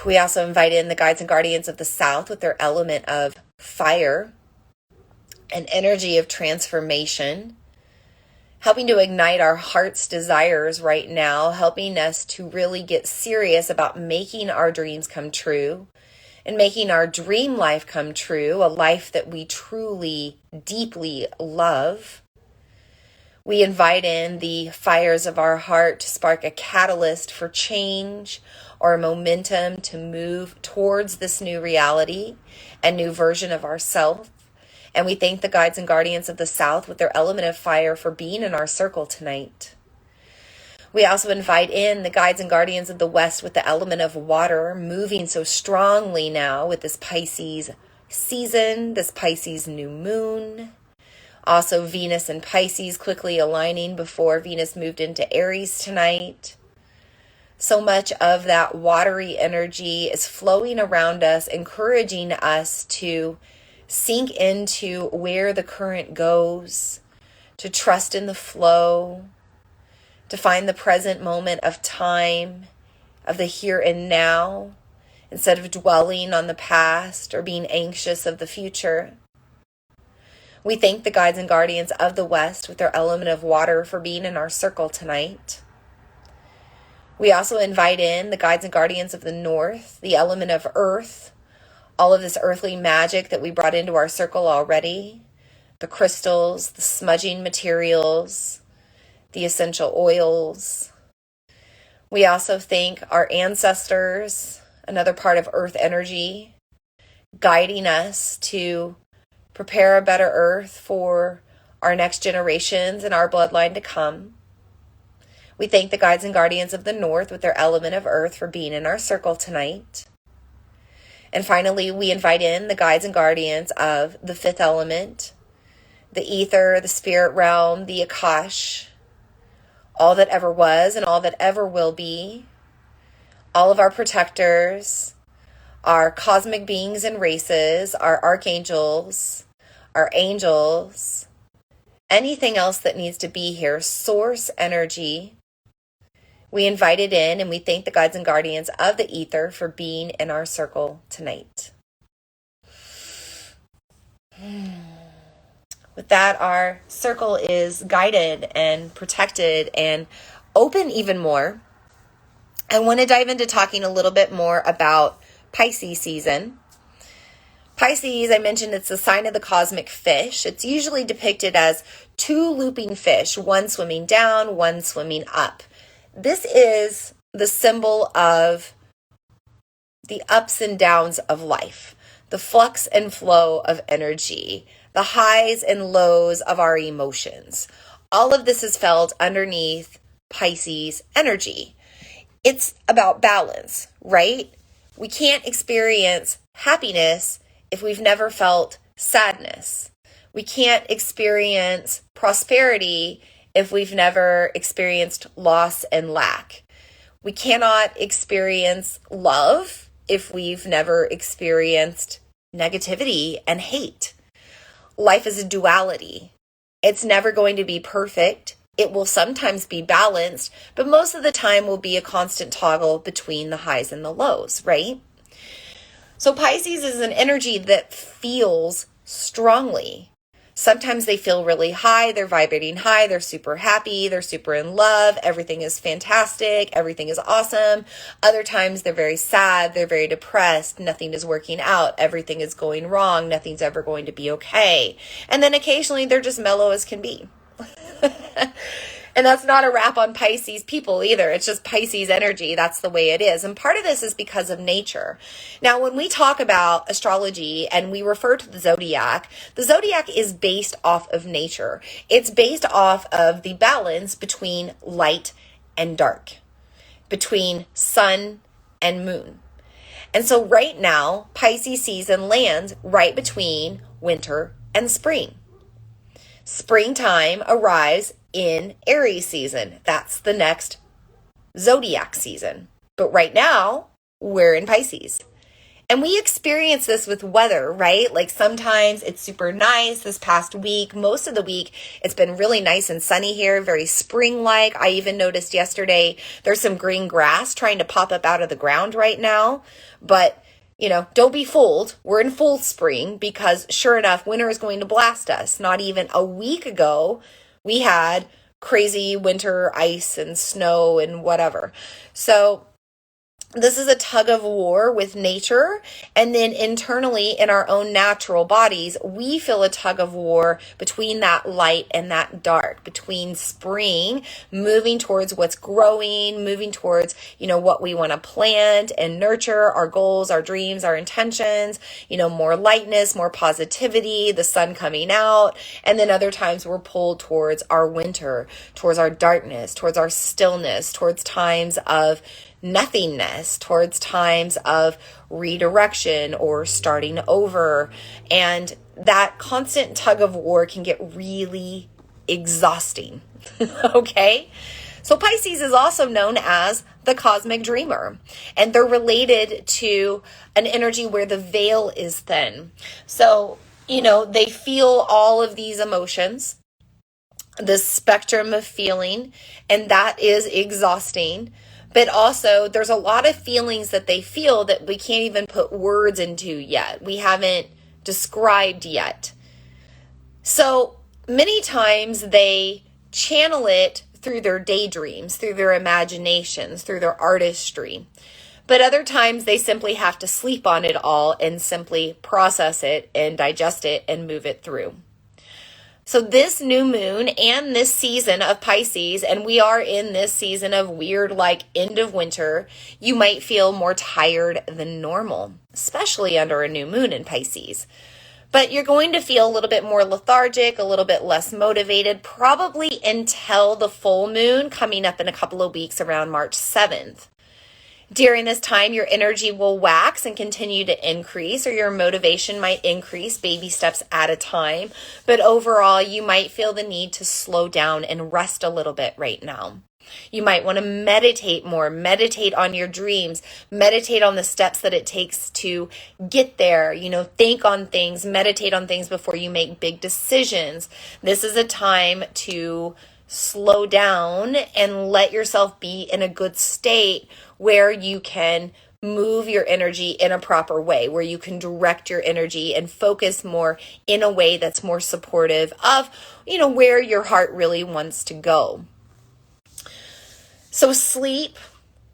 [SPEAKER 1] We also invite in the guides and guardians of the South with their element of fire, an energy of transformation, helping to ignite our heart's desires right now, helping us to really get serious about making our dreams come true and making our dream life come true, a life that we truly, deeply love. We invite in the fires of our heart to spark a catalyst for change or momentum to move towards this new reality and new version of ourselves. And we thank the guides and guardians of the South with their element of fire for being in our circle tonight. We also invite in the guides and guardians of the West with the element of water, moving so strongly now with this Pisces season, this Pisces new moon. Also Venus and Pisces quickly aligning before Venus moved into Aries tonight. So much of that watery energy is flowing around us, encouraging us to sink into where the current goes, to trust in the flow, to find the present moment of time, of the here and now, instead of dwelling on the past or being anxious of the future. We thank the guides and guardians of the West with their element of water for being in our circle tonight. We also invite in the guides and guardians of the North, the element of earth, all of this earthly magic that we brought into our circle already, the crystals, the smudging materials, the essential oils. We also thank our ancestors, another part of earth energy, guiding us to prepare a better earth for our next generations and our bloodline to come. We thank the guides and guardians of the North with their element of earth for being in our circle tonight. And finally, we invite in the guides and guardians of the fifth element, the ether, the spirit realm, the Akash, all that ever was and all that ever will be, all of our protectors, our cosmic beings and races, our archangels, our angels, anything else that needs to be here, source energy. We invite it in, and we thank the guides and guardians of the ether for being in our circle tonight. With that, our circle is guided and protected and open even more. I want to dive into talking a little bit more about Pisces season. Pisces, I mentioned, it's the sign of the cosmic fish. It's usually depicted as two looping fish, one swimming down, one swimming up. This is the symbol of the ups and downs of life, the flux and flow of energy, the highs and lows of our emotions. All of this is felt underneath Pisces energy. It's about balance, right? We can't experience happiness if we've never felt sadness. We can't experience prosperity if we've never experienced loss and lack. We cannot experience love if we've never experienced negativity and hate. Life is a duality. It's never going to be perfect. It will sometimes be balanced, but most of the time will be a constant toggle between the highs and the lows, right? So Pisces is an energy that feels strongly. Sometimes they feel really high, they're vibrating high, they're super happy, they're super in love, everything is fantastic, everything is awesome. Other times they're very sad, they're very depressed, nothing is working out, everything is going wrong, nothing's ever going to be okay. And then occasionally they're just mellow as can be. And that's not a rap on Pisces people either. It's just Pisces energy. That's the way it is. And part of this is because of nature. Now, when we talk about astrology and we refer to the zodiac is based off of nature. It's based off of the balance between light and dark, between sun and moon. And so right now, Pisces season lands right between winter and spring. springtime arrives in Aries season. That's the next zodiac season. But right now, we're in Pisces. And we experience this with weather, right? Like sometimes it's super nice. This past week, most of the week, it's been really nice and sunny here, very spring-like. I even noticed yesterday there's some green grass trying to pop up out of the ground right now. But, don't be fooled. We're in full spring because sure enough, winter is going to blast us. Not even a week ago, we had crazy winter ice and snow and whatever. So this is a tug of war with nature, and then internally in our own natural bodies, we feel a tug of war between that light and that dark, between spring, moving towards what's growing, moving towards, what we want to plant and nurture, our goals, our dreams, our intentions, more lightness, more positivity, the sun coming out, and then other times we're pulled towards our winter, towards our darkness, towards our stillness, towards times of nothingness, towards times of redirection or starting over. And that constant tug of war can get really exhausting. Okay? So Pisces is also known as the cosmic dreamer, and they're related to an energy where the veil is thin. So, they feel all of these emotions, the spectrum of feeling, and that is exhausting. But also there's a lot of feelings that they feel that we can't even put words into yet. We haven't described yet. So many times they channel it through their daydreams, through their imaginations, through their artistry. But other times they simply have to sleep on it all and simply process it and digest it and move it through. So this new moon and this season of Pisces, and we are in this season of weird, like end of winter, you might feel more tired than normal, especially under a new moon in Pisces. But you're going to feel a little bit more lethargic, a little bit less motivated, probably until the full moon coming up in a couple of weeks around March 7th. During this time, your energy will wax and continue to increase, or your motivation might increase baby steps at a time. But overall, you might feel the need to slow down and rest a little bit right now. You might want to meditate more, meditate on your dreams, meditate on the steps that it takes to get there, think on things, meditate on things before you make big decisions. This is a time to slow down and let yourself be in a good state where you can move your energy in a proper way, where you can direct your energy and focus more in a way that's more supportive of, where your heart really wants to go. So sleep,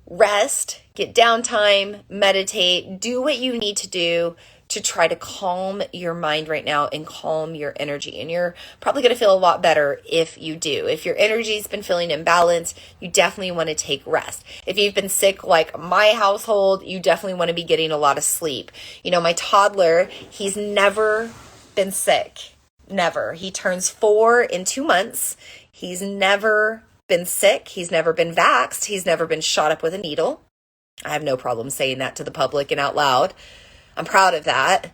[SPEAKER 1] rest, get downtime, meditate, do what you need to do to try to calm your mind right now and calm your energy. And you're probably going to feel a lot better if you do. If your energy's been feeling imbalanced, you definitely want to take rest. If you've been sick like my household, you definitely want to be getting a lot of sleep. My toddler, he's never been sick. Never. He turns 4 in 2 months. He's never been sick. He's never been vaxxed. He's never been shot up with a needle. I have no problem saying that to the public and out loud. I'm proud of that.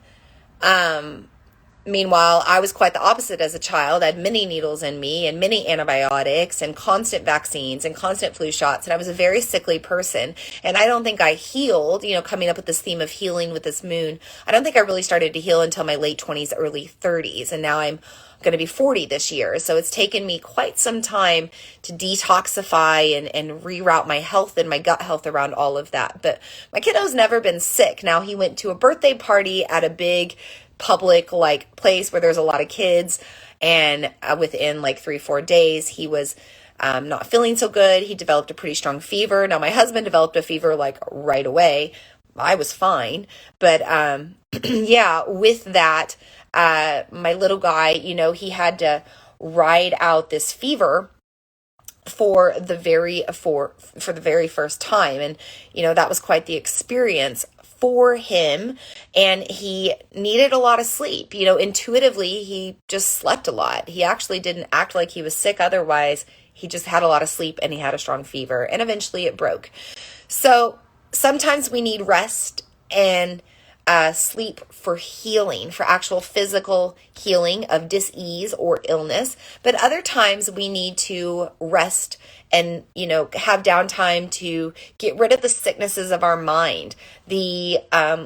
[SPEAKER 1] Meanwhile, I was quite the opposite as a child. I had many needles in me and many antibiotics and constant vaccines and constant flu shots. And I was a very sickly person. And I don't think I healed, coming up with this theme of healing with this moon. I don't think I really started to heal until my late 20s, early 30s. And now I'm going to be 40 this year. So it's taken me quite some time to detoxify and reroute my health and my gut health around all of that. But my kiddo's never been sick. Now he went to a birthday party at a big public place where there's a lot of kids. And within 3-4 days, he was not feeling so good. He developed a pretty strong fever. Now my husband developed a fever right away. I was fine. But yeah, with that, my little guy, he had to ride out this fever for the very first time. And, that was quite the experience for him. And he needed a lot of sleep. Intuitively, he just slept a lot. He actually didn't act like he was sick otherwise. He just had a lot of sleep and he had a strong fever. And eventually it broke. So sometimes we need rest and sleep for healing, for actual physical healing of dis-ease or illness. But other times we need to rest and, have downtime to get rid of the sicknesses of our mind, the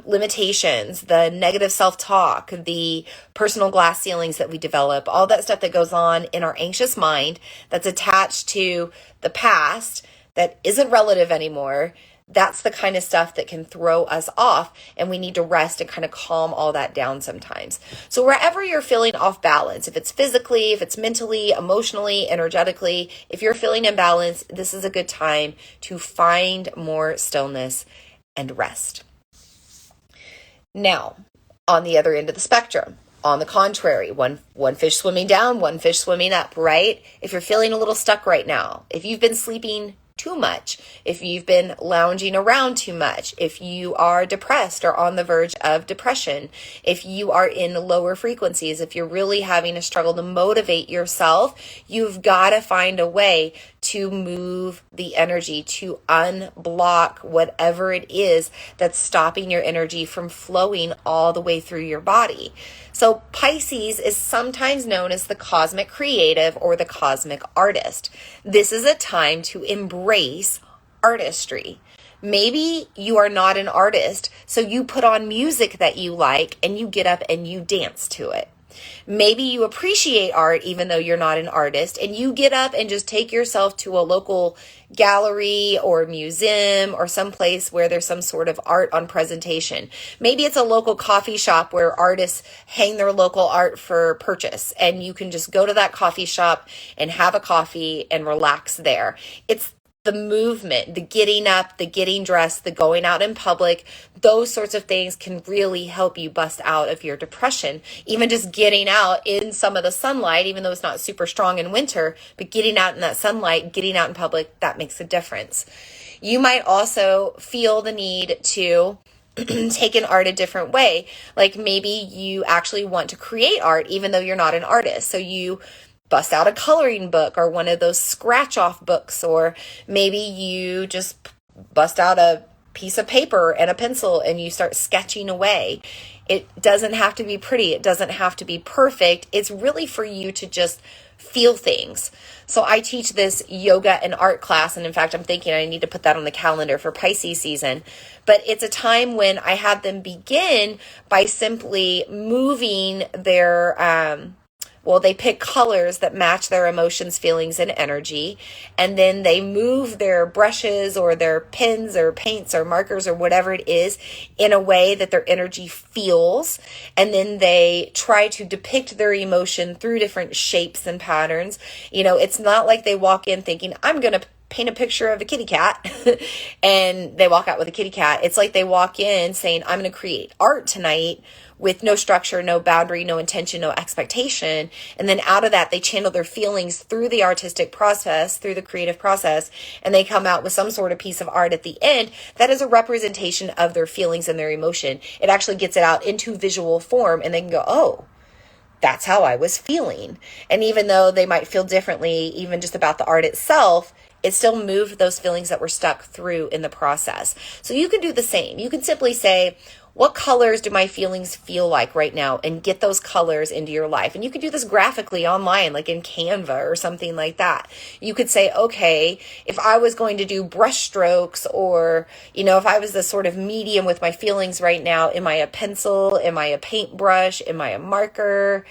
[SPEAKER 1] limitations, the negative self-talk, the personal glass ceilings that we develop, all that stuff that goes on in our anxious mind that's attached to the past that isn't relative anymore. That's the kind of stuff that can throw us off, and we need to rest and kind of calm all that down sometimes. So wherever you're feeling off balance, if it's physically, if it's mentally, emotionally, energetically, if you're feeling imbalanced, this is a good time to find more stillness and rest. Now, on the other end of the spectrum, on the contrary, one fish swimming down, one fish swimming up, right? If you're feeling a little stuck right now, if you've been sleeping too much, if you've been lounging around too much, if you are depressed or on the verge of depression, if you are in lower frequencies, if you're really having a struggle to motivate yourself, you've got to find a way to move the energy, to unblock whatever it is that's stopping your energy from flowing all the way through your body. So Pisces is sometimes known as the cosmic creative or the cosmic artist. This is a time to embrace artistry. Maybe you are not an artist, so you put on music that you like and you get up and you dance to it. Maybe you appreciate art even though you're not an artist, and you get up and just take yourself to a local gallery or museum or someplace where there's some sort of art on presentation. Maybe it's a local coffee shop where artists hang their local art for purchase, and you can just go to that coffee shop and have a coffee and relax there. It's the movement, the getting up, the getting dressed, the going out in public, those sorts of things can really help you bust out of your depression. Even just getting out in some of the sunlight, even though it's not super strong in winter, but getting out in that sunlight, getting out in public, that makes a difference. You might also feel the need to take an art a different way. Like maybe you actually want to create art even though you're not an artist. So you bust out a coloring book or one of those scratch off books, or maybe you just bust out a piece of paper and a pencil and you start sketching away. It doesn't have to be pretty. It doesn't have to be perfect. It's really for you to just feel things. So I teach this yoga and art class. And in fact, I'm thinking I need to put that on the calendar for Pisces season. But it's a time when I have them begin by simply moving their, they pick colors that match their emotions, feelings, and energy. And then they move their brushes or their pens or paints or markers or whatever it is in a way that their energy feels. And then they try to depict their emotion through different shapes and patterns. It's not like they walk in thinking, I'm going to paint a picture of a kitty cat and they walk out with a kitty cat. It's like they walk in saying, I'm going to create art tonight with no structure, no boundary, no intention, no expectation. And then out of that, they channel their feelings through the artistic process, through the creative process, and they come out with some sort of piece of art at the end that is a representation of their feelings and their emotion. It actually gets it out into visual form, and they can go, oh, that's how I was feeling. And even though they might feel differently, even just about the art itself, it still moved those feelings that were stuck through in the process. So you can do the same. You can simply say, what colors do my feelings feel like right now? And get those colors into your life. And you could do this graphically online, like in Canva or something like that. You could say, okay, if I was going to do brush strokes, or, if I was the sort of medium with my feelings right now, am I a pencil? Am I a paintbrush? Am I a marker?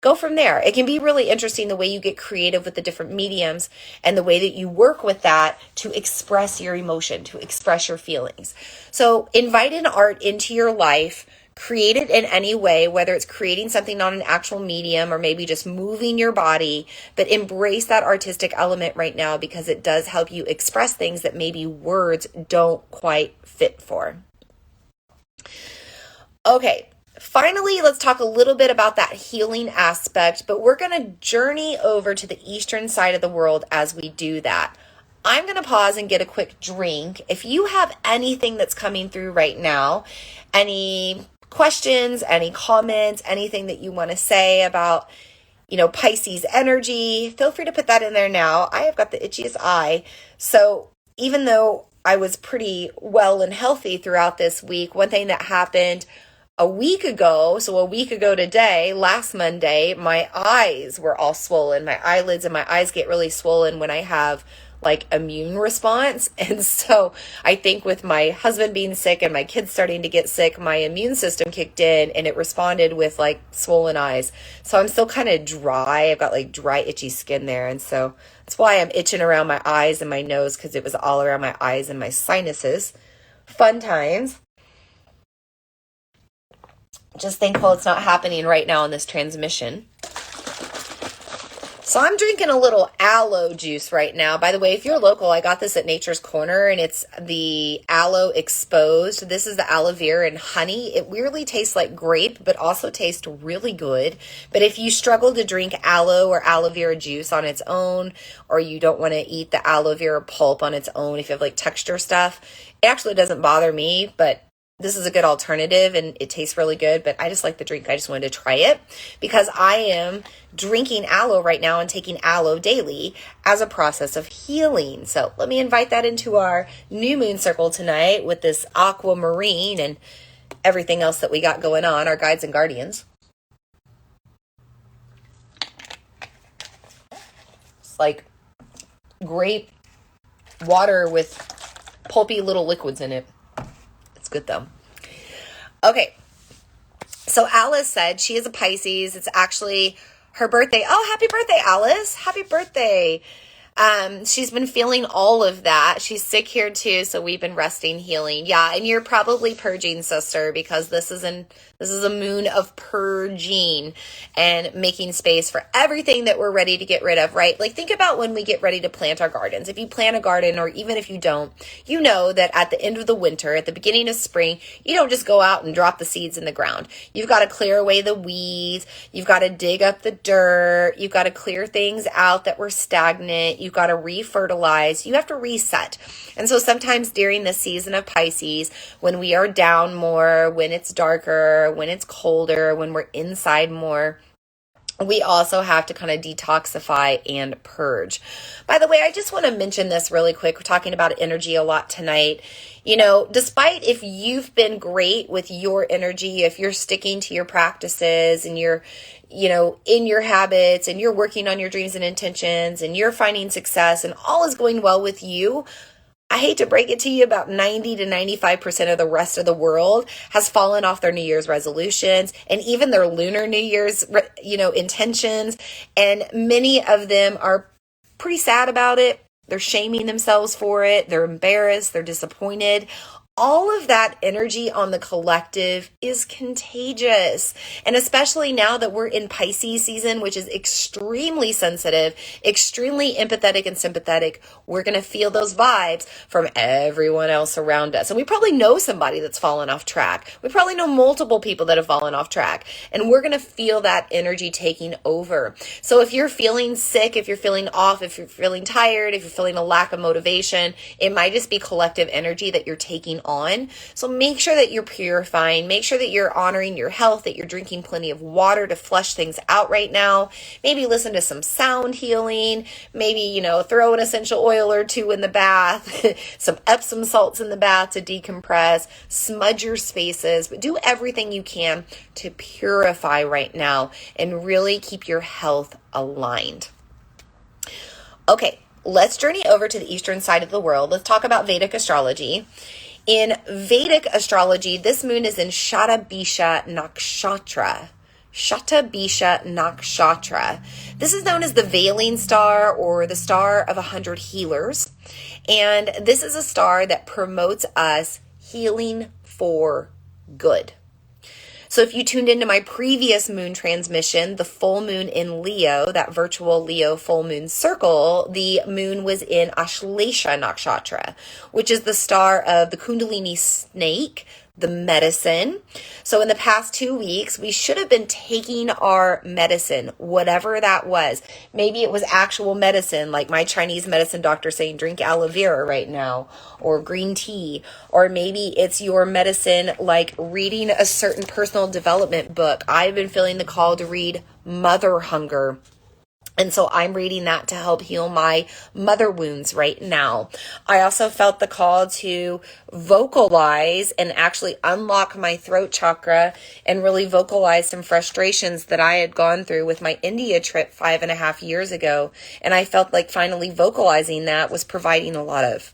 [SPEAKER 1] Go from there. It can be really interesting the way you get creative with the different mediums and the way that you work with that to express your emotion, to express your feelings. So invite an art into your life, create it in any way, whether it's creating something on an actual medium or maybe just moving your body, but embrace that artistic element right now because it does help you express things that maybe words don't quite fit for. Okay. Finally, let's talk a little bit about that healing aspect, but we're going to journey over to the eastern side of the world as we do that. I'm going to pause and get a quick drink. If you have anything that's coming through right now, any questions, any comments, anything that you want to say about, Pisces energy, feel free to put that in there now. I have got the itchiest eye. So even though I was pretty well and healthy throughout this week, one thing that happened a week ago, so a week ago today, last Monday, my eyes were all swollen. My eyelids and my eyes get really swollen when I have like immune response. And so I think with my husband being sick and my kids starting to get sick, my immune system kicked in and it responded with like swollen eyes. So I'm still kind of dry. I've got like dry, itchy skin there. And so that's why I'm itching around my eyes and my nose, because it was all around my eyes and my sinuses. Fun times. Just thankful it's not happening right now in this transmission. So I'm drinking a little aloe juice right now. By the way, if you're local, I got this at Nature's Corner, and it's the aloe exposed. This is the aloe vera and honey. It weirdly tastes like grape, but also tastes really good. But if you struggle to drink aloe or aloe vera juice on its own, or you don't want to eat the aloe vera pulp on its own, if you have like texture stuff, it actually doesn't bother me, but this is a good alternative and it tastes really good, but I just like the drink. I just wanted to try it because I am drinking aloe right now and taking aloe daily as a process of healing. So let me invite that into our new moon circle tonight with this aquamarine and everything else that we got going on, our guides and guardians. It's like grape water with pulpy little liquids in it. Good though. Okay. So Alice said she is a Pisces. It's actually her birthday. Oh, happy birthday, Alice. Happy birthday. She's been feeling all of that. She's sick here too, so we've been resting, healing. Yeah, and you're probably purging, sister, because this is a moon of purging and making space for everything that we're ready to get rid of, right? Like think about when we get ready to plant our gardens. If you plant a garden, or even if you don't, you know that at the end of the winter, at the beginning of spring, you don't just go out and drop the seeds in the ground. You've got to clear away the weeds. You've got to dig up the dirt. You've got to clear things out that were stagnant. You've got to refertilize. You have to reset. And so sometimes during the season of Pisces, when we are down more, when it's darker, when it's colder, when we're inside more, we also have to kind of detoxify and purge. By the way, I just want to mention this really quick. We're talking about energy a lot tonight. You know, despite if you've been great with your energy, if you're sticking to your practices and you're, you know, in your habits and you're working on your dreams and intentions and you're finding success and all is going well with you, I hate to break it to you, about 90 to 95% of the rest of the world has fallen off their New Year's resolutions and even their lunar New Year's, intentions. And many of them are pretty sad about it. They're shaming themselves for it. They're embarrassed. They're disappointed. All of that energy on the collective is contagious. And especially now that we're in Pisces season, which is extremely sensitive, extremely empathetic and sympathetic, we're going to feel those vibes from everyone else around us. And we probably know somebody that's fallen off track. We probably know multiple people that have fallen off track. And we're going to feel that energy taking over. So if you're feeling sick, if you're feeling off, if you're feeling tired, if you're feeling a lack of motivation, it might just be collective energy that you're taking on. So make sure that you're purifying, make sure that you're honoring your health, that you're drinking plenty of water to flush things out right now. Maybe listen to some sound healing, maybe, throw an essential oil or two in the bath, some Epsom salts in the bath to decompress, smudge your spaces, but do everything you can to purify right now and really keep your health aligned. Okay, let's journey over to the eastern side of the world. Let's talk about Vedic astrology. In Vedic astrology, this moon is in Shatabisha Nakshatra. Shatabisha Nakshatra. This is known as the Veiling Star or the Star of 100 Healers. And this is a star that promotes us healing for good. So if you tuned into my previous moon transmission, the full moon in Leo, that virtual Leo full moon circle, the moon was in Ashlesha Nakshatra, which is the star of the Kundalini snake, the medicine. So in the past 2 weeks, we should have been taking our medicine, whatever that was. Maybe it was actual medicine, like my Chinese medicine doctor saying, drink aloe vera right now, or green tea. Or maybe it's your medicine, like reading a certain personal development book. I've been feeling the call to read Mother Hunger. And so I'm reading that to help heal my mother wounds right now. I also felt the call to vocalize and actually unlock my throat chakra and really vocalize some frustrations that I had gone through with my India trip 5.5 years ago. And I felt like finally vocalizing that was providing a lot of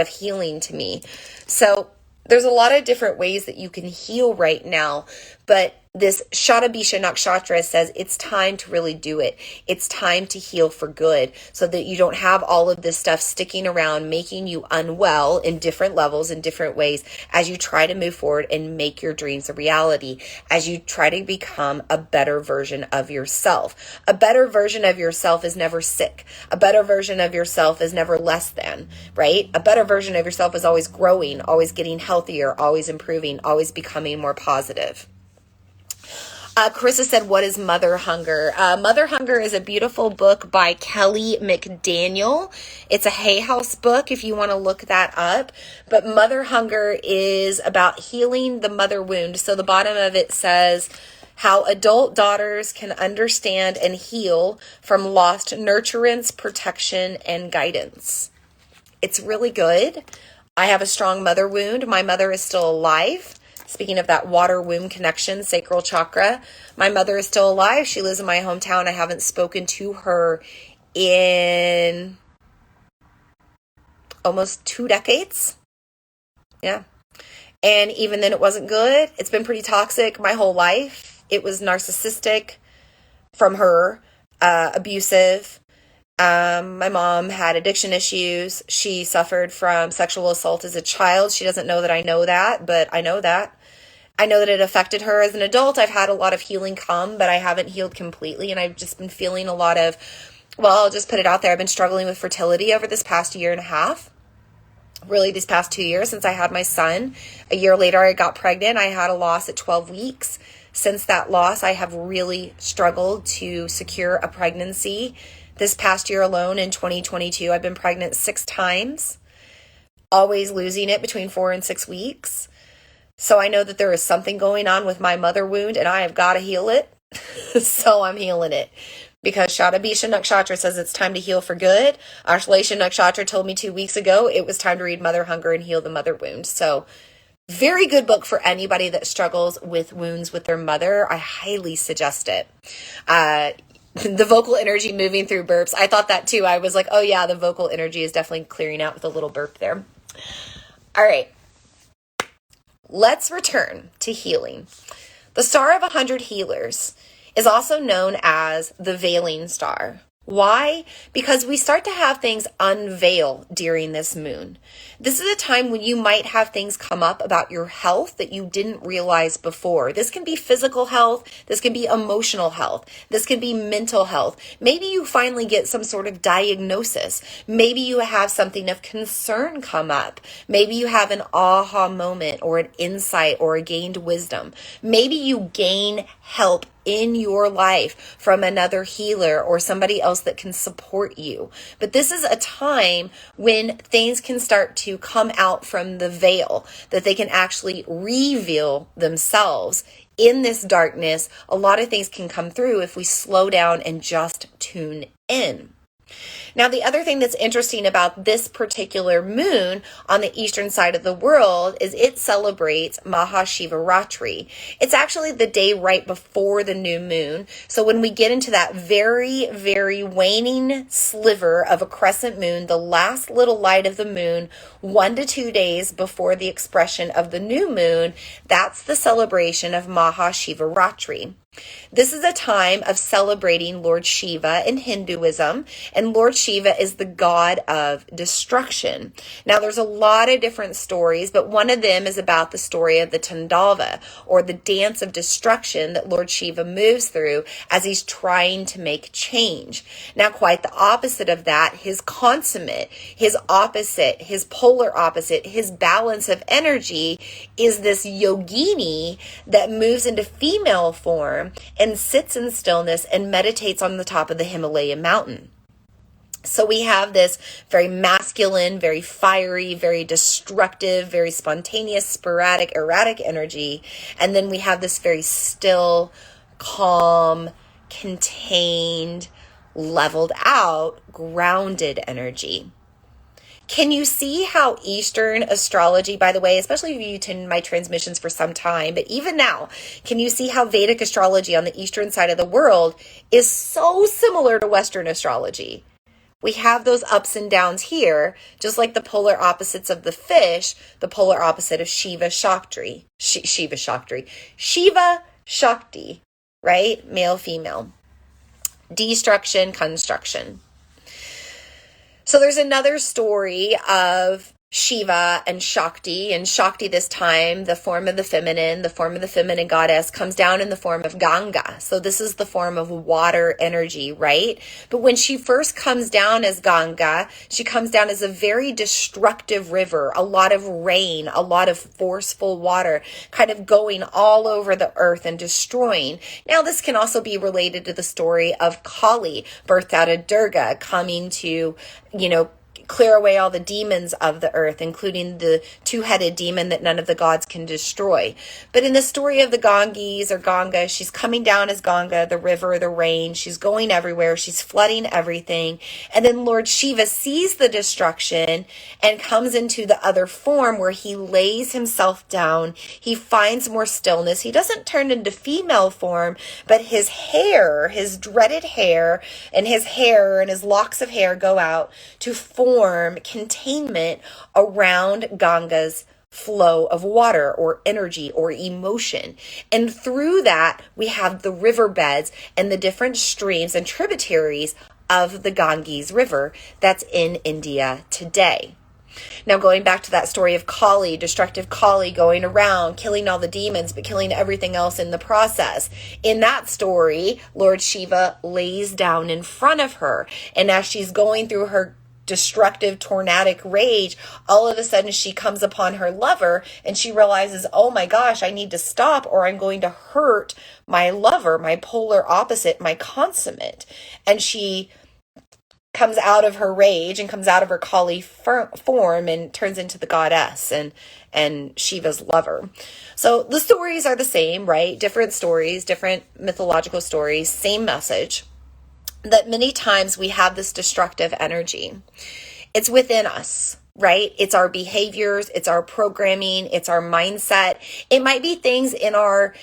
[SPEAKER 1] healing to me. So there's a lot of different ways that you can heal right now, but this Shatabisha Nakshatra says it's time to really do it. It's time to heal for good so that you don't have all of this stuff sticking around, making you unwell in different levels, in different ways, as you try to move forward and make your dreams a reality, as you try to become a better version of yourself. A better version of yourself is never sick. A better version of yourself is never less than, right? A better version of yourself is always growing, always getting healthier, always improving, always becoming more positive. Carissa said, what is Mother Hunger? Mother Hunger is a beautiful book by Kelly McDaniel. It's a Hay House book if you want to look that up. But Mother Hunger is about healing the mother wound. So the bottom of it says, how adult daughters can understand and heal from lost nurturance, protection, and guidance. It's really good. I have a strong mother wound. My mother is still alive. Speaking of that water womb connection, sacral chakra, my mother is still alive. She lives in my hometown. I haven't spoken to her in almost 2 decades. Yeah. And even then it wasn't good. It's been pretty toxic my whole life. It was narcissistic from her, abusive. My mom had addiction issues. She suffered from sexual assault as a child. She doesn't know that I know that, but I know that. I know that it affected her as an adult. I've had a lot of healing come, but I haven't healed completely. And I've just been feeling a lot of, well, I'll just put it out there. I've been struggling with fertility over this past 1.5 years. Really these past 2 years since I had my son. A year later, I got pregnant. I had a loss at 12 weeks. Since that loss, I have really struggled to secure a pregnancy. This past year alone in 2022, I've been pregnant 6 times, always losing it between 4 and 6 weeks. So I know that there is something going on with my mother wound and I have got to heal it. So I'm healing it because Shatabisha Nakshatra says it's time to heal for good. Ashlesha Nakshatra told me 2 weeks ago it was time to read Mother Hunger and heal the mother wound. So very good book for anybody that struggles with wounds with their mother. I highly suggest it. The vocal energy moving through burps. I thought that too. I was like, oh yeah, the vocal energy is definitely clearing out with a little burp there. All right. Let's return to healing. The Star of 100 Healers is also known as the Veiling Star. Why? Because we start to have things unveil during this moon. This is a time when you might have things come up about your health that you didn't realize before. This can be physical health. This can be emotional health. This can be mental health. Maybe you finally get some sort of diagnosis. Maybe you have something of concern come up. Maybe you have an aha moment or an insight or a gained wisdom. Maybe you gain help in your life from another healer or somebody else that can support you. But this is a time when things can start to come out from the veil, that they can actually reveal themselves in this darkness. A lot of things can come through if we slow down and just tune in. Now, the other thing that's interesting about this particular moon on the eastern side of the world is it celebrates Mahashivaratri. It's actually the day right before the new moon. So when we get into that very, very waning sliver of a crescent moon, the last little light of the moon, 1 to 2 days before the expression of the new moon, that's the celebration of Mahashivaratri. This is a time of celebrating Lord Shiva in Hinduism, and Lord Shiva is the god of destruction. Now, there's a lot of different stories, but one of them is about the story of the Tandava, or the dance of destruction that Lord Shiva moves through as he's trying to make change. Now, quite the opposite of that, his consummate, his opposite, his polar opposite, his balance of energy is this yogini that moves into female form and sits in stillness and meditates on the top of the Himalaya mountain. So we have this very masculine, very fiery, very destructive, very spontaneous, sporadic, erratic energy. And then we have this very still, calm, contained, leveled out, grounded energy. Can you see how Eastern astrology, by the way, especially if you tune my transmissions for some time, but even now, can you see how Vedic astrology on the Eastern side of the world is so similar to Western astrology? We have those ups and downs here, just like the polar opposites of the fish, the polar opposite of Shiva Shakti, Shiva Shakti, right? Male, female. Destruction, construction. So there's another story of Shiva and Shakti this time, the form of the feminine goddess, comes down in the form of Ganga. So this is the form of water energy, right? But when she first comes down as Ganga, she comes down as a very destructive river, a lot of rain, a lot of forceful water, kind of going all over the earth and destroying. Now, this can also be related to the story of Kali, birthed out of Durga, coming to, clear away all the demons of the earth, including the two-headed demon that none of the gods can destroy. But in the story of the Ganges or Ganga, she's coming down as Ganga, the river, the rain. She's going everywhere. She's flooding everything. And then Lord Shiva sees the destruction and comes into the other form where he lays himself down. He finds more stillness. He doesn't turn into female form, but his hair, his dreaded hair, and his locks of hair go out to form containment around Ganga's flow of water or energy or emotion. And through that, we have the riverbeds and the different streams and tributaries of the Ganges River that's in India today. Now, going back to that story of Kali, destructive Kali going around, killing all the demons, but killing everything else in the process. In that story, Lord Shiva lays down in front of her. And as she's going through her destructive tornadic rage, all of a sudden she comes upon her lover and she realizes, oh my gosh, I need to stop or I'm going to hurt my lover, my polar opposite, my consummate. And she comes out of her rage and comes out of her Kali form and turns into the goddess and Shiva's lover. So the stories are the same, right? Different stories, different mythological stories, same message. That many times we have this destructive energy. It's within us, right? It's our behaviors, it's our programming, it's our mindset. It might be things in our,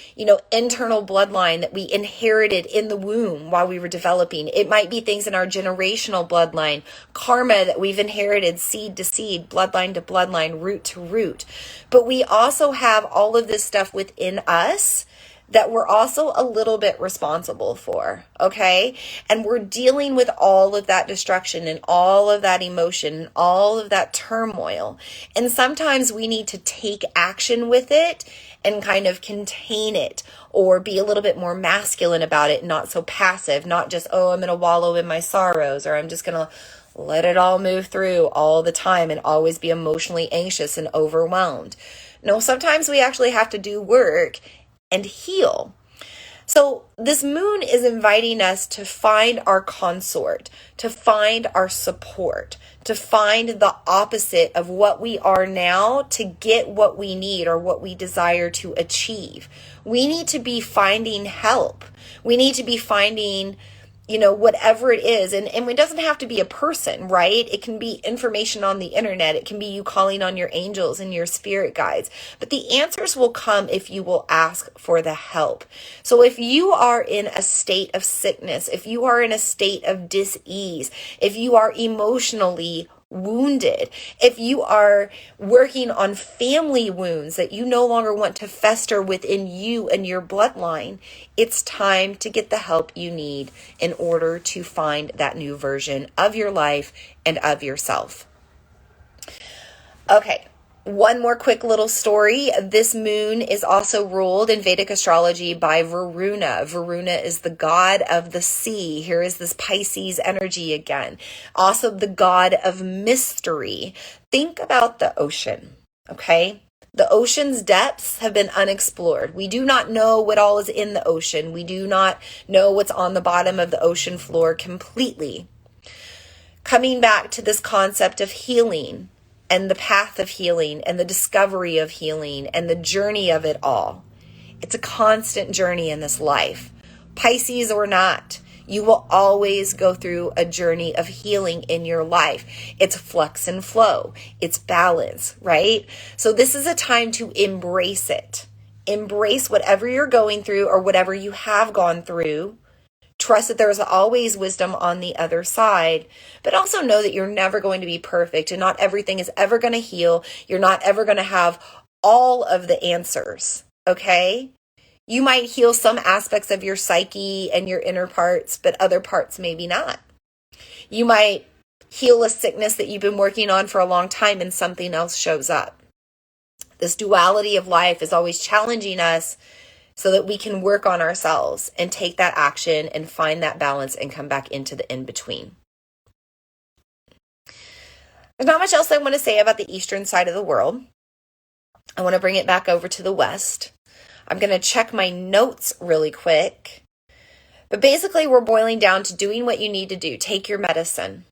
[SPEAKER 1] internal bloodline that we inherited in the womb while we were developing. It might be things in our generational bloodline, karma that we've inherited seed to seed, bloodline to bloodline, root to root. But we also have all of this stuff within us that we're also a little bit responsible for, okay? And we're dealing with all of that destruction and all of that emotion and all of that turmoil. And sometimes we need to take action with it and kind of contain it or be a little bit more masculine about it, not so passive, not just, I'm going to wallow in my sorrows or I'm just going to let it all move through all the time and always be emotionally anxious and overwhelmed. No, sometimes we actually have to do work and heal. So this moon is inviting us to find our consort, to find our support, to find the opposite of what we are now to get what we need or what we desire to achieve. We need to be finding help. We need to be finding whatever it is. And it doesn't have to be a person, right? It can be information on the internet. It can be you calling on your angels and your spirit guides. But the answers will come if you will ask for the help. So if you are in a state of sickness, if you are in a state of dis-ease, if you are emotionally wounded, if you are working on family wounds that you no longer want to fester within you and your bloodline, it's time to get the help you need in order to find that new version of your life and of yourself. Okay. One more quick little story. This moon is also ruled in Vedic astrology by Varuna. Varuna is the god of the sea. Here is this Pisces energy again. Also the god of mystery. Think about the ocean, okay? The ocean's depths have been unexplored. We do not know what all is in the ocean. We do not know what's on the bottom of the ocean floor completely. Coming back to this concept of healing, and the path of healing and the discovery of healing and the journey of it all. It's a constant journey in this life. Pisces or not, you will always go through a journey of healing in your life. It's flux and flow. It's balance, right? So this is a time to embrace it. Embrace whatever you're going through or whatever you have gone through. Trust that there's always wisdom on the other side, but also know that you're never going to be perfect and not everything is ever going to heal. You're not ever going to have all of the answers, okay? You might heal some aspects of your psyche and your inner parts, but other parts maybe not. You might heal a sickness that you've been working on for a long time and something else shows up. This duality of life is always challenging us so that we can work on ourselves and take that action and find that balance and come back into the in-between. There's not much else I want to say about the eastern side of the world. I want to bring it back over to the west. I'm going to check my notes really quick. But basically, we're boiling down to doing what you need to do. Take your medicine,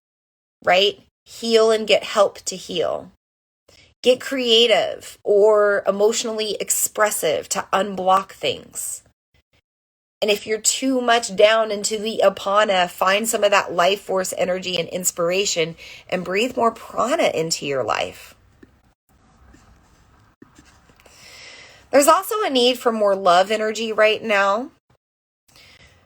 [SPEAKER 1] right? Heal and get help to heal. Get creative or emotionally expressive to unblock things. And if you're too much down into the apana, find some of that life force energy and inspiration and breathe more prana into your life. There's also a need for more love energy right now.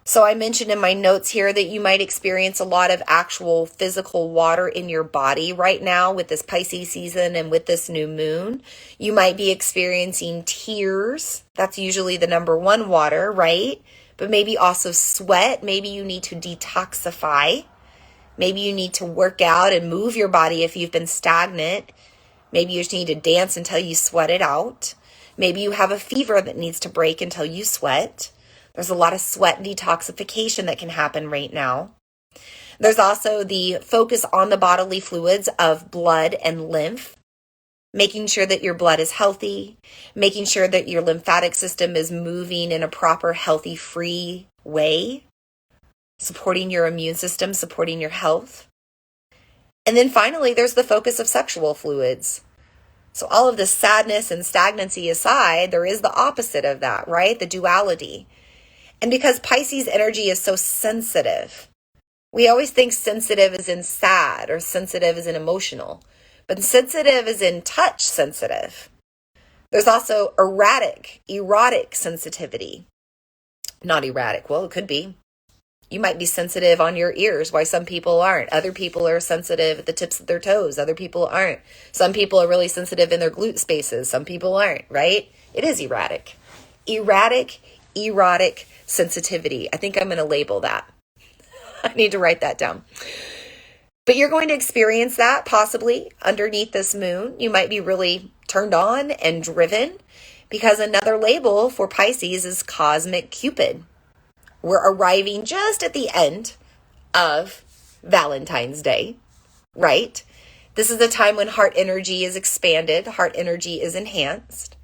[SPEAKER 1] So I mentioned in my notes here that you might experience a lot of actual physical water in your body right now with this Pisces season and with this new moon. You might be experiencing tears. That's usually the number one water, right? But maybe also sweat. Maybe you need to detoxify. Maybe you need to work out and move your body if you've been stagnant. Maybe you just need to dance until you sweat it out. Maybe you have a fever that needs to break until you sweat. There's a lot of sweat detoxification that can happen right now. There's also the focus on the bodily fluids of blood and lymph, making sure that your blood is healthy, making sure that your lymphatic system is moving in a proper, healthy, free way, supporting your immune system, supporting your health. And then finally, there's the focus of sexual fluids. So all of the sadness and stagnancy aside, there is the opposite of that, right? The duality. And because Pisces energy is so sensitive, we always think sensitive is in sad or sensitive is in emotional, but sensitive is in touch sensitive. There's also erotic sensitivity. Not erratic. Well, it could be. You might be sensitive on your ears, why some people aren't. Other people are sensitive at the tips of their toes. Other people aren't. Some people are really sensitive in their glute spaces. Some people aren't, right? It is erratic. Erotic sensitivity. I think I'm going to label that. I need to write that down. But you're going to experience that possibly underneath this moon. You might be really turned on and driven because another label for Pisces is cosmic Cupid. We're arriving just at the end of Valentine's Day, right? This is a time when heart energy is expanded, heart energy is enhanced.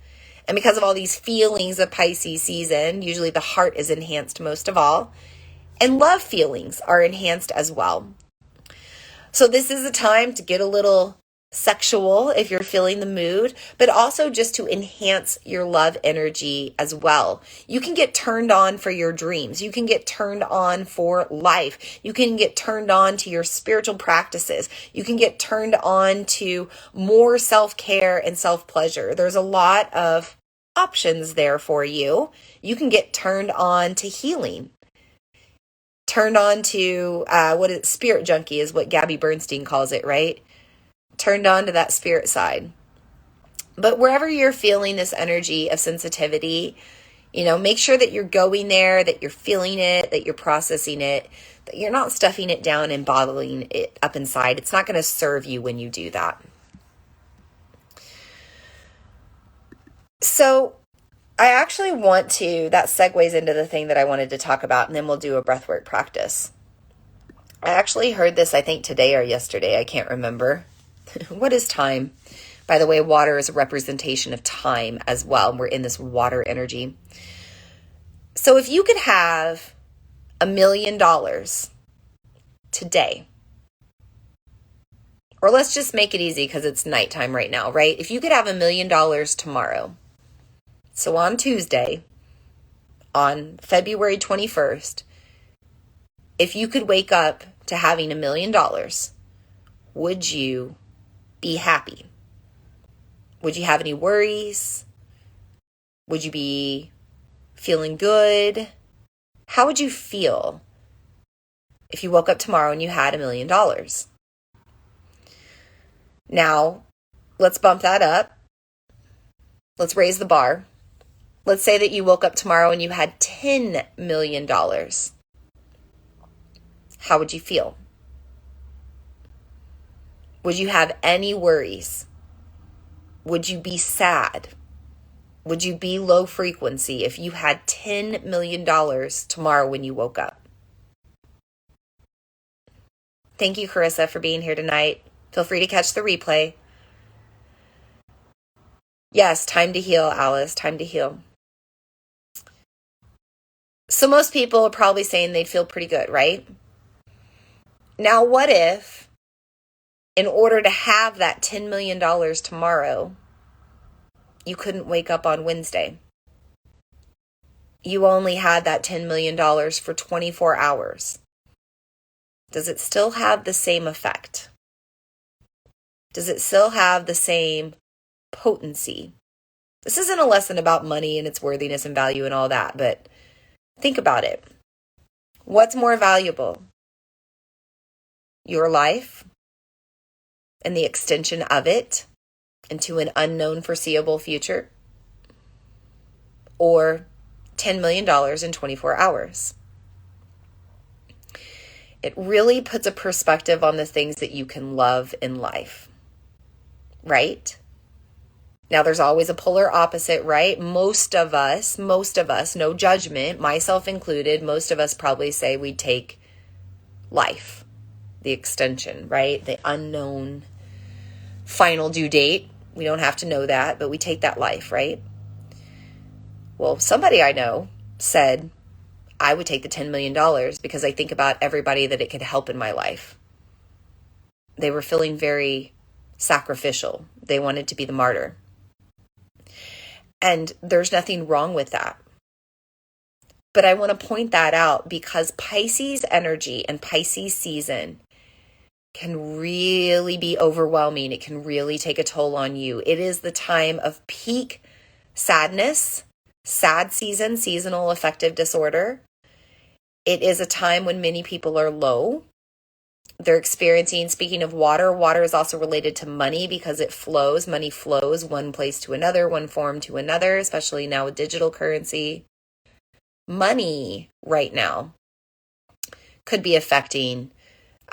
[SPEAKER 1] And because of all these feelings of Pisces season, usually the heart is enhanced most of all. And love feelings are enhanced as well. So this is a time to get a little sexual if you're feeling the mood, but also just to enhance your love energy as well. You can get turned on for your dreams. You can get turned on for life. You can get turned on to your spiritual practices. You can get turned on to more self-care and self-pleasure. There's a lot of options there for you. You can get turned on to healing. Turned on to spirit junkie is what Gabby Bernstein calls it, right? Turned on to that spirit side. But wherever you're feeling this energy of sensitivity, make sure that you're going there, that you're feeling it, that you're processing it, that you're not stuffing it down and bottling it up inside. It's not going to serve you when you do that. So I actually that segues into the thing that I wanted to talk about, and then we'll do a breathwork practice. I actually heard this, I think today or yesterday, I can't remember. What is time? By the way, water is a representation of time as well. We're in this water energy. So if you could have $1 million today, or let's just make it easy because it's nighttime right now, right? If you could have $1 million tomorrow, so on Tuesday, on February 21st, if you could wake up to having $1 million, would you be happy? Would you have any worries? Would you be feeling good? How would you feel if you woke up tomorrow and you had $1 million? Now, let's bump that up. Let's raise the bar. Let's say that you woke up tomorrow and you had $10 million. How would you feel? Would you have any worries? Would you be sad? Would you be low frequency if you had $10 million tomorrow when you woke up? Thank you, Carissa, for being here tonight. Feel free to catch the replay. Yes, time to heal, Alice. Time to heal. So most people are probably saying they'd feel pretty good, right? Now, what if, in order to have that $10 million tomorrow, you couldn't wake up on Wednesday? You only had that $10 million for 24 hours. Does it still have the same effect? Does it still have the same potency? This isn't a lesson about money and its worthiness and value and all that, but think about it. What's more valuable? Your life and the extension of it into an unknown foreseeable future, or $10 million in 24 hours? It really puts a perspective on the things that you can love in life, right? Now, there's always a polar opposite, right? Most of us, no judgment, myself included, most of us probably say we take life, the extension, right? The unknown final due date. We don't have to know that, but we take that life, right? Well, somebody I know said, I would take the $10 million because I think about everybody that it could help in my life. They were feeling very sacrificial. They wanted to be the martyr. And there's nothing wrong with that. But I want to point that out because Pisces energy and Pisces season can really be overwhelming. It can really take a toll on you. It is the time of peak sadness, sad season, seasonal affective disorder. It is a time when many people are low. They're experiencing, speaking of water, water is also related to money because it flows. Money flows one place to another, one form to another, especially now with digital currency. Money right now could be affecting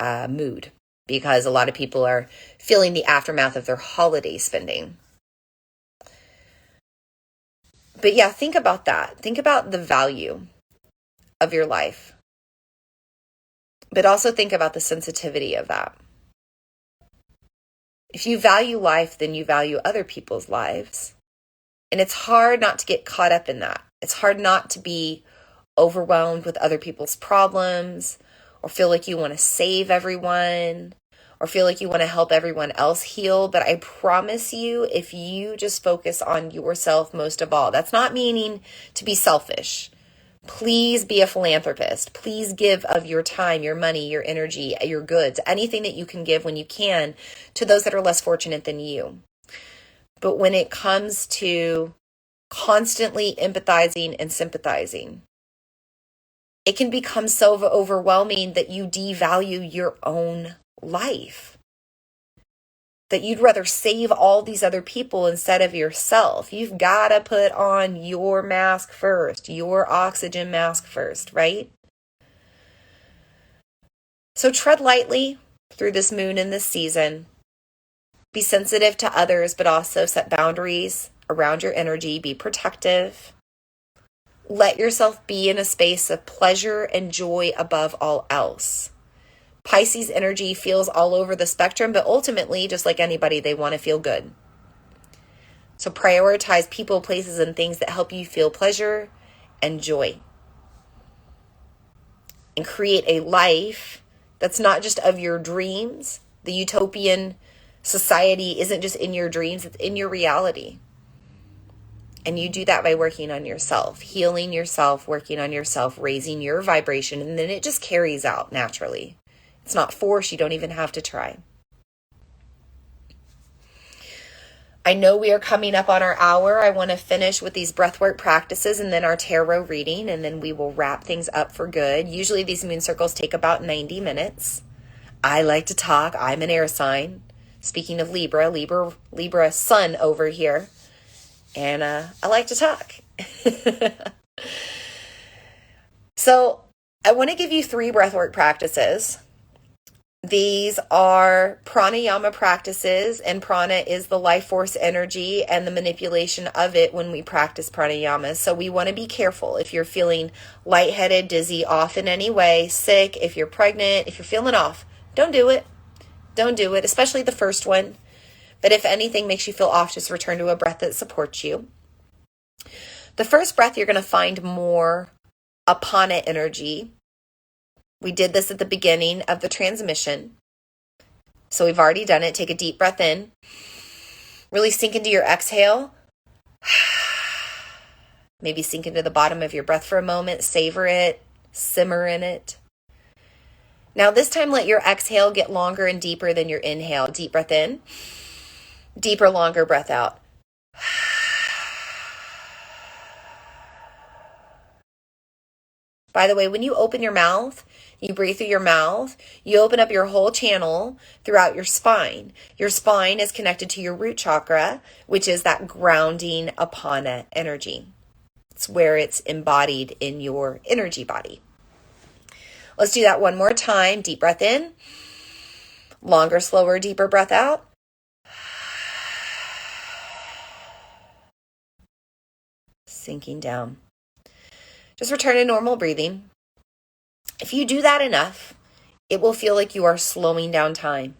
[SPEAKER 1] mood because a lot of people are feeling the aftermath of their holiday spending. But yeah, think about that. Think about the value of your life. But also think about the sensitivity of that. If you value life, then you value other people's lives. And it's hard not to get caught up in that. It's hard not to be overwhelmed with other people's problems, or feel like you want to save everyone, or feel like you want to help everyone else heal. But I promise you, if you just focus on yourself most of all, that's not meaning to be selfish. Please be a philanthropist. Please give of your time, your money, your energy, your goods, anything that you can give when you can to those that are less fortunate than you. But when it comes to constantly empathizing and sympathizing, it can become so overwhelming that you devalue your own life. That you'd rather save all these other people instead of yourself. You've got to put on your mask first, your oxygen mask first, right? So tread lightly through this moon and this season. Be sensitive to others, but also set boundaries around your energy. Be protective. Let yourself be in a space of pleasure and joy above all else. Pisces energy feels all over the spectrum, but ultimately, just like anybody, they want to feel good. So prioritize people, places, and things that help you feel pleasure and joy. And create a life that's not just of your dreams. The utopian society isn't just in your dreams, it's in your reality. And you do that by working on yourself, healing yourself, working on yourself, raising your vibration, and then it just carries out naturally. It's not forced. You don't even have to try. I know we are coming up on our hour. I want to finish with these breathwork practices and then our tarot reading, and then we will wrap things up for good. Usually these moon circles take about 90 minutes. I like to talk. I'm an air sign. Speaking of Libra sun over here. And I like to talk. So I want to give you 3 breathwork practices. These are pranayama practices, and prana is the life force energy and the manipulation of it when we practice pranayama. So we want to be careful. If you're feeling lightheaded, dizzy, off in any way, sick, if you're pregnant, if you're feeling off, don't do it. Don't do it, especially the first one. But if anything makes you feel off, just return to a breath that supports you. The first breath, you're going to find more apana energy. We did this at the beginning of the transmission. So we've already done it. Take a deep breath in. Really sink into your exhale. Maybe sink into the bottom of your breath for a moment. Savor it. Simmer in it. Now this time, let your exhale get longer and deeper than your inhale. Deep breath in. Deeper, longer breath out. By the way, when you open your mouth, you breathe through your mouth, you open up your whole channel throughout your spine. Your spine is connected to your root chakra, which is that grounding apana energy. It's where it's embodied in your energy body. Let's do that one more time. Deep breath in. Longer, slower, deeper breath out. Sinking down. Just return to normal breathing. If you do that enough, it will feel like you are slowing down time.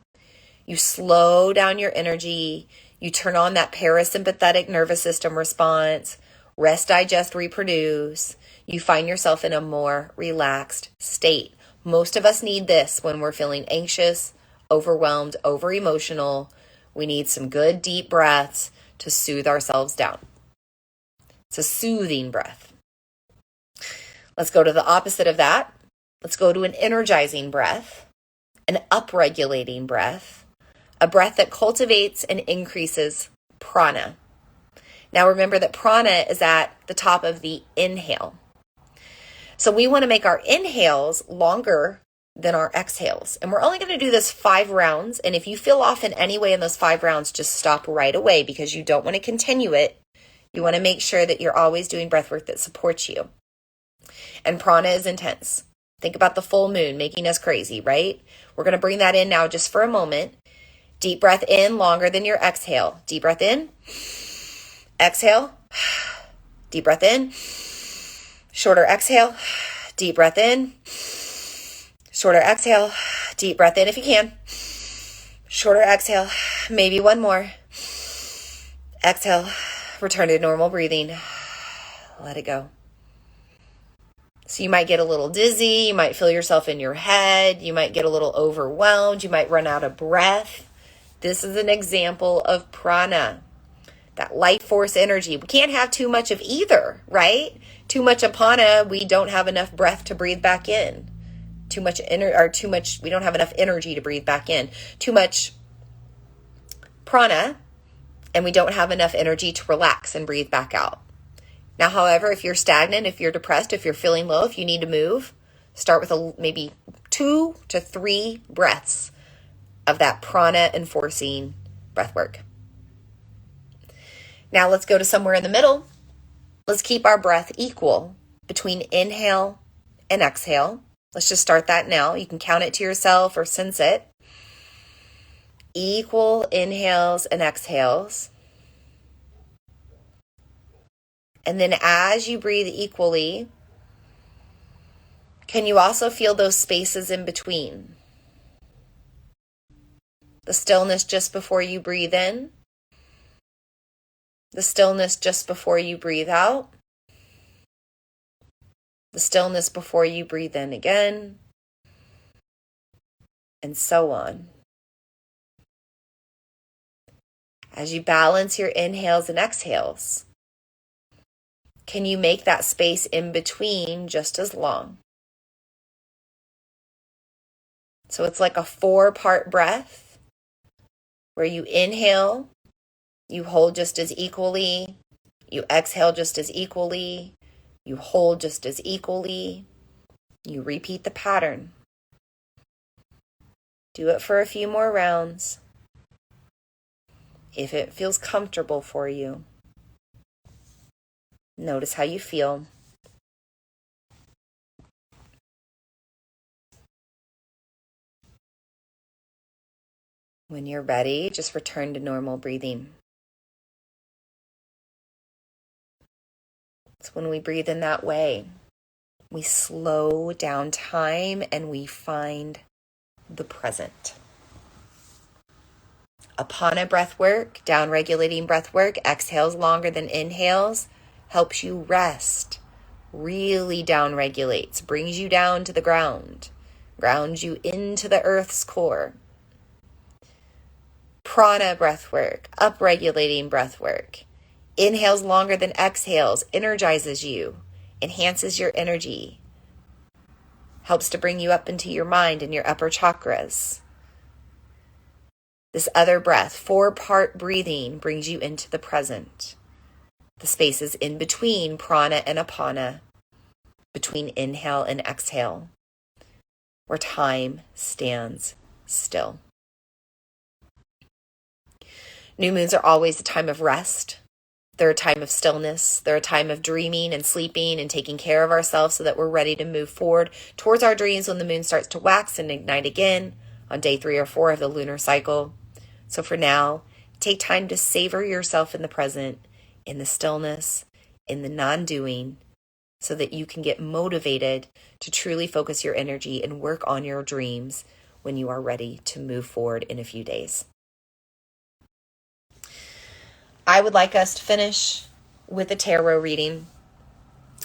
[SPEAKER 1] You slow down your energy. You turn on that parasympathetic nervous system response. Rest, digest, reproduce. You find yourself in a more relaxed state. Most of us need this when we're feeling anxious, overwhelmed, over-emotional. We need some good deep breaths to soothe ourselves down. It's a soothing breath. Let's go to the opposite of that. Let's go to an energizing breath, an upregulating breath, a breath that cultivates and increases prana. Now remember that prana is at the top of the inhale. So we want to make our inhales longer than our exhales. And we're only going to do this 5 rounds. And if you feel off in any way in those 5 rounds, just stop right away because you don't want to continue it. You want to make sure that you're always doing breath work that supports you. And prana is intense. Think about the full moon making us crazy, right? We're going to bring that in now just for a moment. Deep breath in, longer than your exhale. Deep breath in. Exhale. Deep breath in. Shorter exhale. Deep breath in. Shorter exhale. Deep breath in if you can. Shorter exhale. Maybe one more. Exhale. Return to normal breathing. Let it go. So you might get a little dizzy, you might feel yourself in your head, you might get a little overwhelmed, you might run out of breath. This is an example of prana, that life force energy. We can't have too much of either, right? Too much apana, we don't have enough breath to breathe back in. We don't have enough energy to breathe back in. Too much prana, and we don't have enough energy to relax and breathe back out. Now, however, if you're stagnant, if you're depressed, if you're feeling low, if you need to move, start with maybe 2 to 3 breaths of that prana enforcing breath work. Now let's go to somewhere in the middle. Let's keep our breath equal between inhale and exhale. Let's just start that now. You can count it to yourself or sense it. Equal inhales and exhales. And then as you breathe equally, can you also feel those spaces in between? The stillness just before you breathe in. The stillness just before you breathe out. The stillness before you breathe in again. And so on. As you balance your inhales and exhales, Can you make that space in between just as long? So it's like a 4-part breath where you inhale, you hold just as equally, you exhale just as equally, you hold just as equally, you repeat the pattern. Do it for a few more rounds. If it feels comfortable for you, notice how you feel. When you're ready, just return to normal breathing. It's when we breathe in that way, we slow down time and we find the present. Apana breath work, down-regulating breath work, exhales longer than inhales, helps you rest, really down-regulates, brings you down to the ground, grounds you into the earth's core. Prana breath work, up-regulating breath work, inhales longer than exhales, energizes you, enhances your energy, helps to bring you up into your mind and your upper chakras. This other breath, 4-part breathing, brings you into the present. The spaces in between prana and apana, between inhale and exhale, where time stands still. New moons are always a time of rest. They're a time of stillness. They're a time of dreaming and sleeping and taking care of ourselves so that we're ready to move forward towards our dreams when the moon starts to wax and ignite again on day 3 or 4 of the lunar cycle. So for now, take time to savor yourself in the present, in the stillness, in the non-doing, so that you can get motivated to truly focus your energy and work on your dreams when you are ready to move forward in a few days. I would like us to finish with a tarot reading.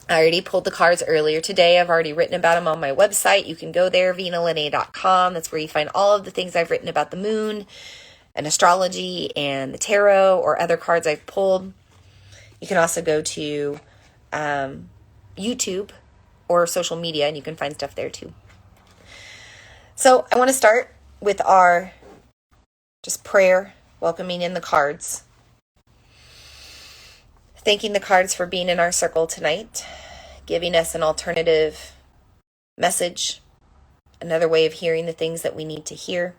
[SPEAKER 1] I already pulled the cards earlier today. I've already written about them on my website. You can go there, vinalene.com. That's where you find all of the things I've written about the moon and astrology and the tarot or other cards I've pulled. You can also go to YouTube or social media and you can find stuff there too. So I want to start with our just prayer, welcoming in the cards. Thanking the cards for being in our circle tonight, giving us an alternative message, another way of hearing the things that we need to hear.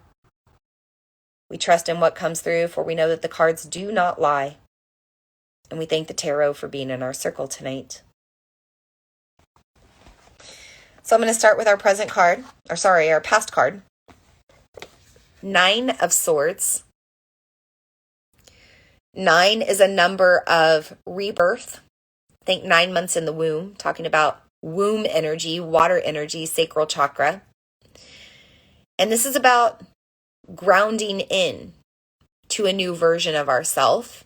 [SPEAKER 1] We trust in what comes through, for we know that the cards do not lie. And we thank the tarot for being in our circle tonight. So I'm going to start with our present card, our past card. 9 of Swords. 9 is a number of rebirth. Think 9 months in the womb, talking about womb energy, water energy, sacral chakra. And this is about grounding in to a new version of ourself,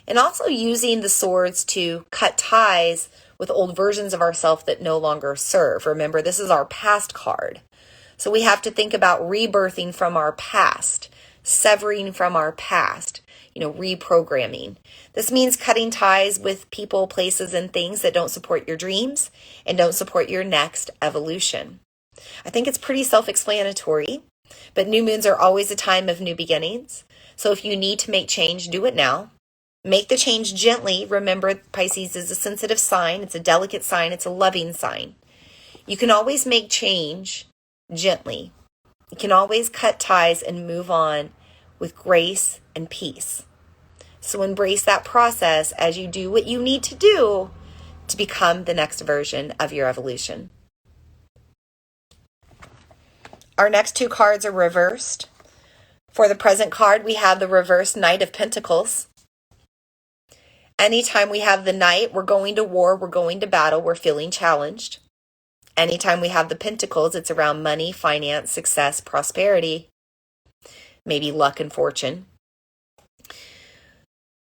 [SPEAKER 1] and also using the swords to cut ties with old versions of ourself that no longer serve. Remember, this is our past card. So we have to think about rebirthing from our past, severing from our past, reprogramming. This means cutting ties with people, places, and things that don't support your dreams and don't support your next evolution. I think it's pretty self-explanatory, but new moons are always a time of new beginnings. So if you need to make change, do it now. Make the change gently. Remember, Pisces is a sensitive sign. It's a delicate sign. It's a loving sign. You can always make change gently. You can always cut ties and move on with grace and peace. So embrace that process as you do what you need to do to become the next version of your evolution. Our next 2 cards are reversed. For the present card, we have the reversed Knight of Pentacles. Anytime we have the Knight, we're going to war, we're going to battle, we're feeling challenged. Anytime we have the Pentacles, it's around money, finance, success, prosperity, maybe luck and fortune.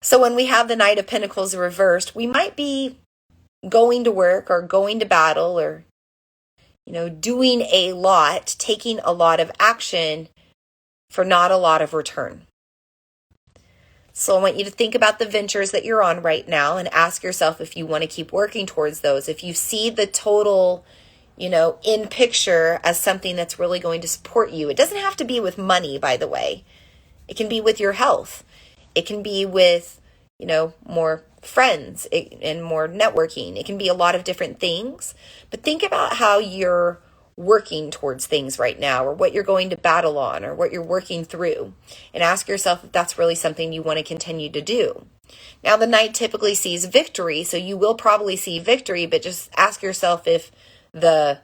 [SPEAKER 1] So when we have the Knight of Pentacles reversed, we might be going to work or going to battle or, doing a lot, taking a lot of action for not a lot of return. So I want you to think about the ventures that you're on right now and ask yourself if you want to keep working towards those. If you see the total, in picture as something that's really going to support you. It doesn't have to be with money, by the way. It can be with your health. It can be with, more friends and more networking. It can be a lot of different things. But think about how you're working towards things right now, or what you're going to battle on, or what you're working through, and ask yourself if that's really something you want to continue to do. Now, the Knight typically sees victory, so you will probably see victory, but just ask yourself if the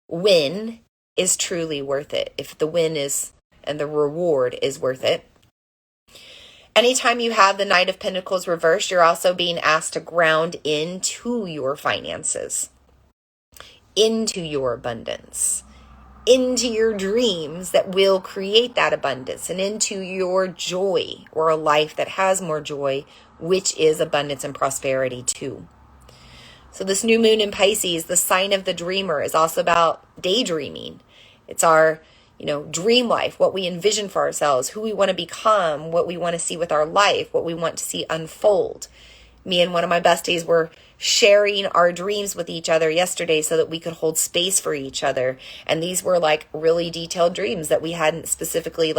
[SPEAKER 1] win is truly worth it, if the win is and the reward is worth it. Anytime you have the Knight of Pentacles reversed, you're also being asked to ground into your finances, into your abundance, into your dreams that will create that abundance, and into your joy, or a life that has more joy, which is abundance and prosperity too. So this new moon in Pisces, the sign of the dreamer, is also about daydreaming. It's our, dream life, what we envision for ourselves, who we want to become, what we want to see with our life, what we want to see unfold. Me and one of my besties were sharing our dreams with each other yesterday so that we could hold space for each other. And these were like really detailed dreams that we hadn't specifically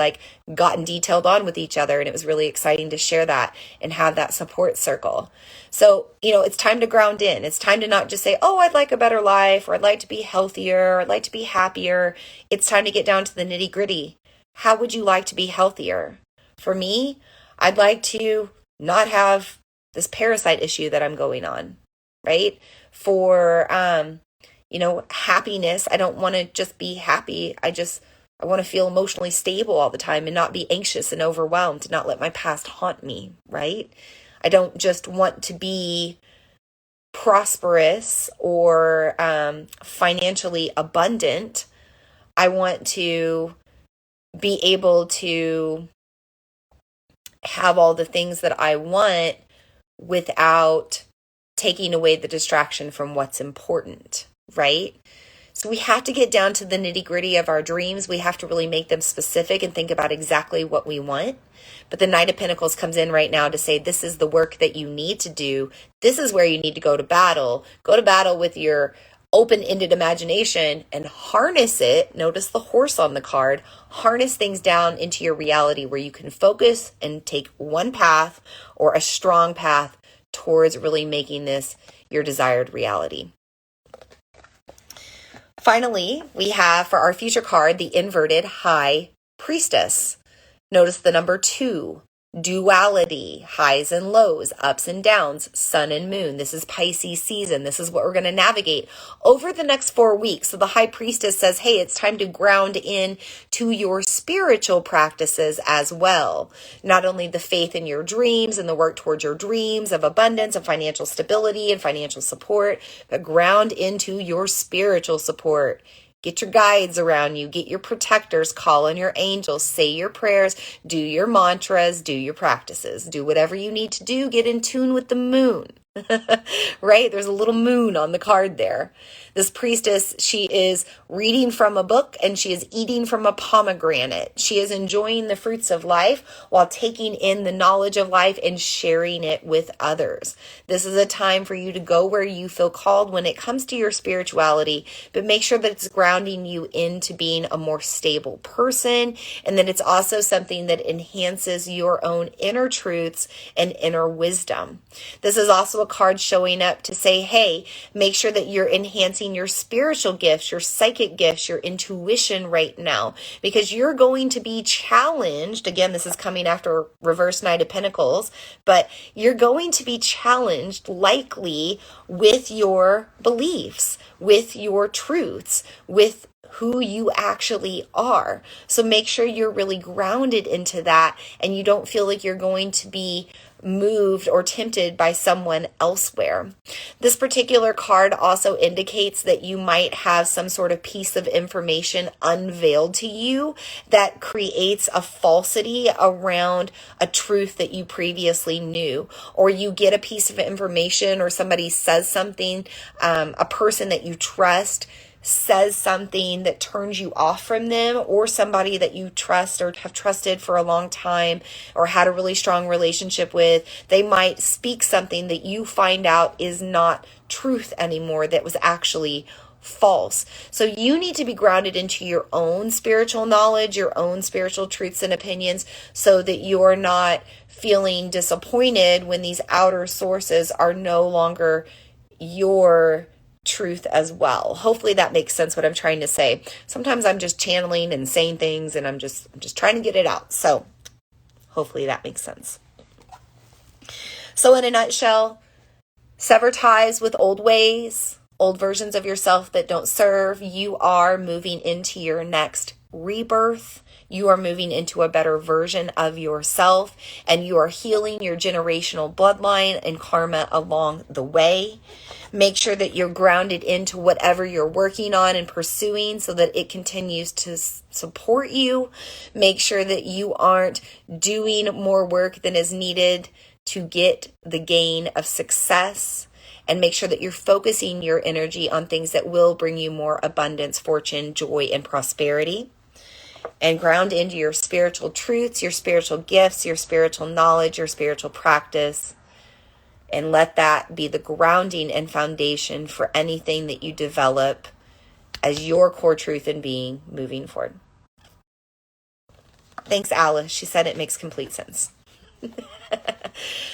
[SPEAKER 1] gotten detailed on with each other. And it was really exciting to share that and have that support circle. So, it's time to ground in. It's time to not just say, oh, I'd like a better life, or I'd like to be healthier, or I'd like to be happier. It's time to get down to the nitty gritty. How would you like to be healthier? For me, I'd like to not have this parasite issue that I'm going on, right? For, happiness, I don't want to just be happy. I want to feel emotionally stable all the time and not be anxious and overwhelmed, to not let my past haunt me, right? I don't just want to be prosperous or financially abundant. I want to be able to have all the things that I want without taking away the distraction from what's important, right? So we have to get down to the nitty gritty of our dreams. We have to really make them specific and think about exactly what we want. But the Knight of Pentacles comes in right now to say, this is the work that you need to do. This is where you need to go to battle. Go to battle with your open-ended imagination and harness it. Notice the horse on the card. Harness things down into your reality where you can focus and take one path, or a strong path, towards really making this your desired reality. Finally, we have for our future card the inverted High Priestess. Notice the number 2. Duality, highs and lows, ups and downs, sun and moon. This is Pisces season. This is what we're going to navigate over the next 4 weeks. So the High Priestess says, hey, it's time to ground in to your spiritual practices as well. Not only the faith in your dreams and the work towards your dreams of abundance and financial stability and financial support, but ground into your spiritual support. Get your guides around you, get your protectors, call on your angels, say your prayers, do your mantras, do your practices, do whatever you need to do, get in tune with the moon, right? There's a little moon on the card there. This priestess, she is reading from a book and she is eating from a pomegranate. She is enjoying the fruits of life while taking in the knowledge of life and sharing it with others. This is a time for you to go where you feel called when it comes to your spirituality, but make sure that it's grounding you into being a more stable person, and that it's also something that enhances your own inner truths and inner wisdom. This is also a card showing up to say, hey, make sure that you're enhancing your spiritual gifts, your psychic gifts, your intuition right now, because you're going to be challenged. Again, this is coming after reverse Knight of Pentacles, but you're going to be challenged likely with your beliefs, with your truths, with who you actually are. So make sure you're really grounded into that and you don't feel like you're going to be moved or tempted by someone elsewhere. This particular card also indicates that you might have some sort of piece of information unveiled to you that creates a falsity around a truth that you previously knew, or you get a piece of information or somebody says something, a person that you trust says something that turns you off from them, or somebody that you trust or have trusted for a long time or had a really strong relationship with, they might speak something that you find out is not truth anymore, that was actually false. So you need to be grounded into your own spiritual knowledge, your own spiritual truths and opinions, so that you're not feeling disappointed when these outer sources are no longer your truth as well. Hopefully that makes sense what I'm trying to say. Sometimes I'm just channeling and saying things, and I'm just trying to get it out. So hopefully that makes sense. So in a nutshell, sever ties with old ways, old versions of yourself that don't serve. You are moving into your next rebirth. You are moving into a better version of yourself, and you are healing your generational bloodline and karma along the way. Make sure that you're grounded into whatever you're working on and pursuing so that it continues to support you. Make sure that you aren't doing more work than is needed to get the gain of success. And make sure that you're focusing your energy on things that will bring you more abundance, fortune, joy, and prosperity. And ground into your spiritual truths, your spiritual gifts, your spiritual knowledge, your spiritual practice. And let that be the grounding and foundation for anything that you develop as your core truth and being moving forward. Thanks, Alice. She said it makes complete sense.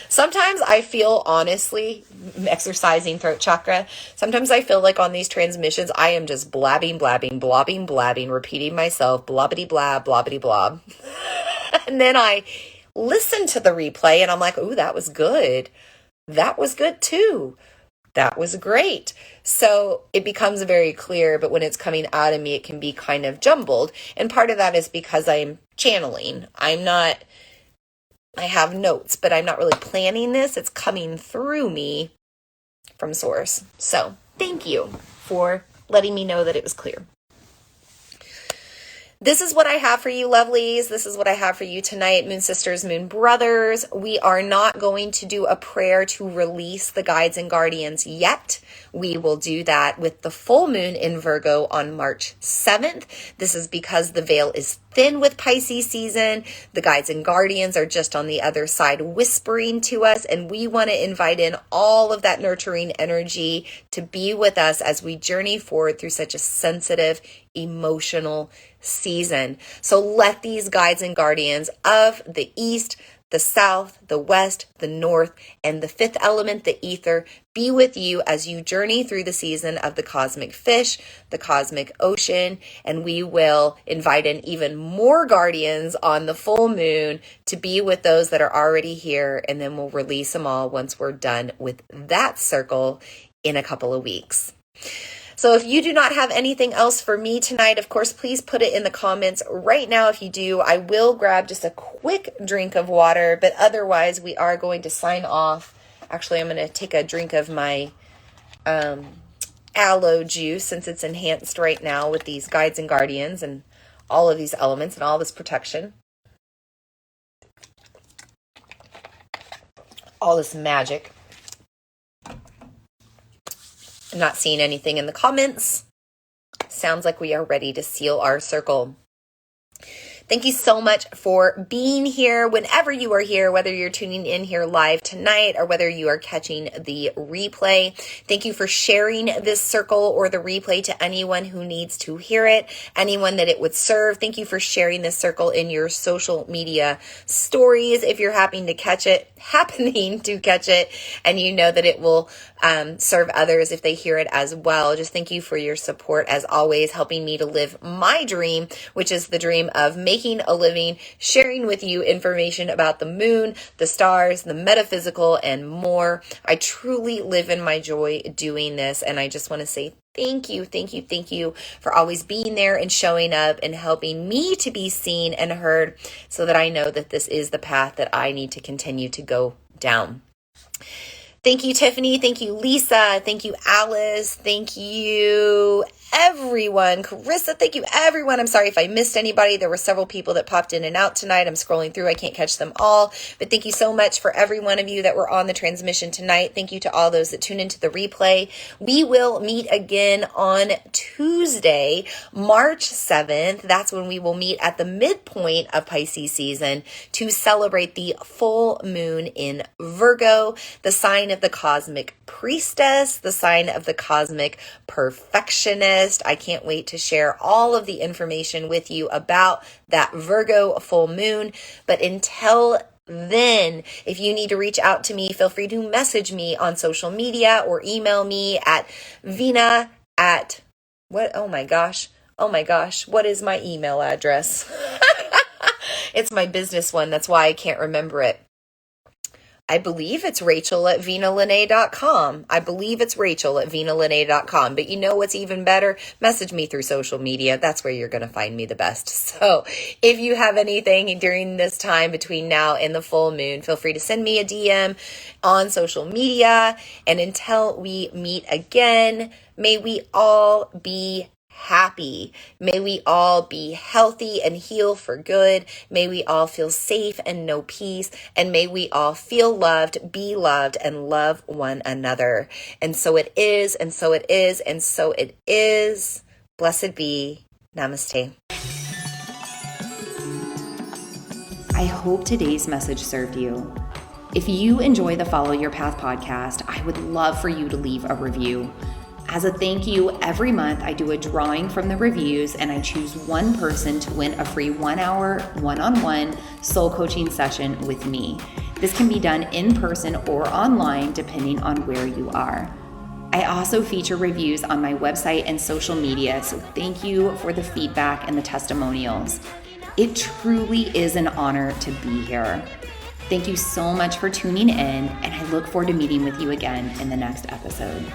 [SPEAKER 1] Sometimes I feel, honestly, exercising throat chakra, sometimes I feel like on these transmissions, I am just blabbing, repeating myself, blobbity blab, blobbity blob. And then I listen to the replay and I'm like, ooh, that was good. That was good too. That was great. So it becomes very clear, but when it's coming out of me, it can be kind of jumbled. And part of that is because I'm channeling. I have notes, but I'm not really planning this. It's coming through me from source. So thank you for letting me know that it was clear. This is what I have for you, lovelies. This is what I have for you tonight, Moon Sisters, Moon Brothers. We are not going to do a prayer to release the guides and guardians yet. We will do that with the full moon in Virgo on March 7th. This is because the veil is thin with Pisces season. The guides and guardians are just on the other side whispering to us, and we want to invite in all of that nurturing energy to be with us as we journey forward through such a sensitive, emotional season. So let these guides and guardians of the East, the South, the West, the North, and the fifth element, the ether, be with you as you journey through the season of the cosmic fish, the cosmic ocean, and we will invite in even more guardians on the full moon to be with those that are already here, and then we'll release them all once we're done with that circle in a couple of weeks. So if you do not have anything else for me tonight, of course, please put it in the comments right now. If you do, I will grab just a quick drink of water, but otherwise we are going to sign off. Actually, I'm going to take a drink of my aloe juice since it's enhanced right now with these guides and guardians and all of these elements and all this protection. All this magic. I'm not seeing anything in the comments. Sounds like we are ready to seal our circle. Thank you so much for being here whenever you are here, whether you're tuning in here live tonight or whether you are catching the replay. Thank you for sharing this circle or the replay to anyone who needs to hear it, anyone that it would serve. Thank you for sharing this circle in your social media stories if you're happening to catch it, and you know that it will serve others if they hear it as well. Just thank you for your support as always, helping me to live my dream, which is the dream of making a living, sharing with you information about the moon, the stars, the metaphysical, and more. I truly live in my joy doing this, and I just want to say thank you for always being there and showing up and helping me to be seen and heard so that I know that this is the path that I need to continue to go down. Thank you, Tiffany. Thank you, Lisa. Thank you, Alice. Thank you, everyone. Carissa, thank you, everyone. I'm sorry if I missed anybody. There were several people that popped in and out tonight. I'm scrolling through. I can't catch them all. But thank you so much for every one of you that were on the transmission tonight. Thank you to all those that tune into the replay. We will meet again on Tuesday, March 7th. That's when we will meet at the midpoint of Pisces season to celebrate the full moon in Virgo, the sign of the cosmic priestess, the sign of the cosmic perfectionist. I can't wait to share all of the information with you about that Virgo full moon. But until then, if you need to reach out to me, feel free to message me on social media or email me at Vina at what? Oh my gosh. What is my email address? It's my business one. That's why I can't remember it. I believe it's Rachel at vinalene.com. But you know what's even better? Message me through social media. That's where you're going to find me the best. So if you have anything during this time between now and the full moon, feel free to send me a DM on social media. And until we meet again, may we all be happy. May we all be healthy and heal for good. May we all feel safe and know peace. And may we all feel loved, be loved, and love one another. And so it is, and so it is, and so it is. Blessed be. Namaste. I hope today's message served you. If you enjoy the Follow Your Path podcast, I would love for you to leave a review. As a thank you, every month I do a drawing from the reviews and I choose one person to win a free 1-hour one-on-one soul coaching session with me. This can be done in person or online depending on where you are. I also feature reviews on my website and social media, so thank you for the feedback and the testimonials. It truly is an honor to be here. Thank you so much for tuning in, and I look forward to meeting with you again in the next episode.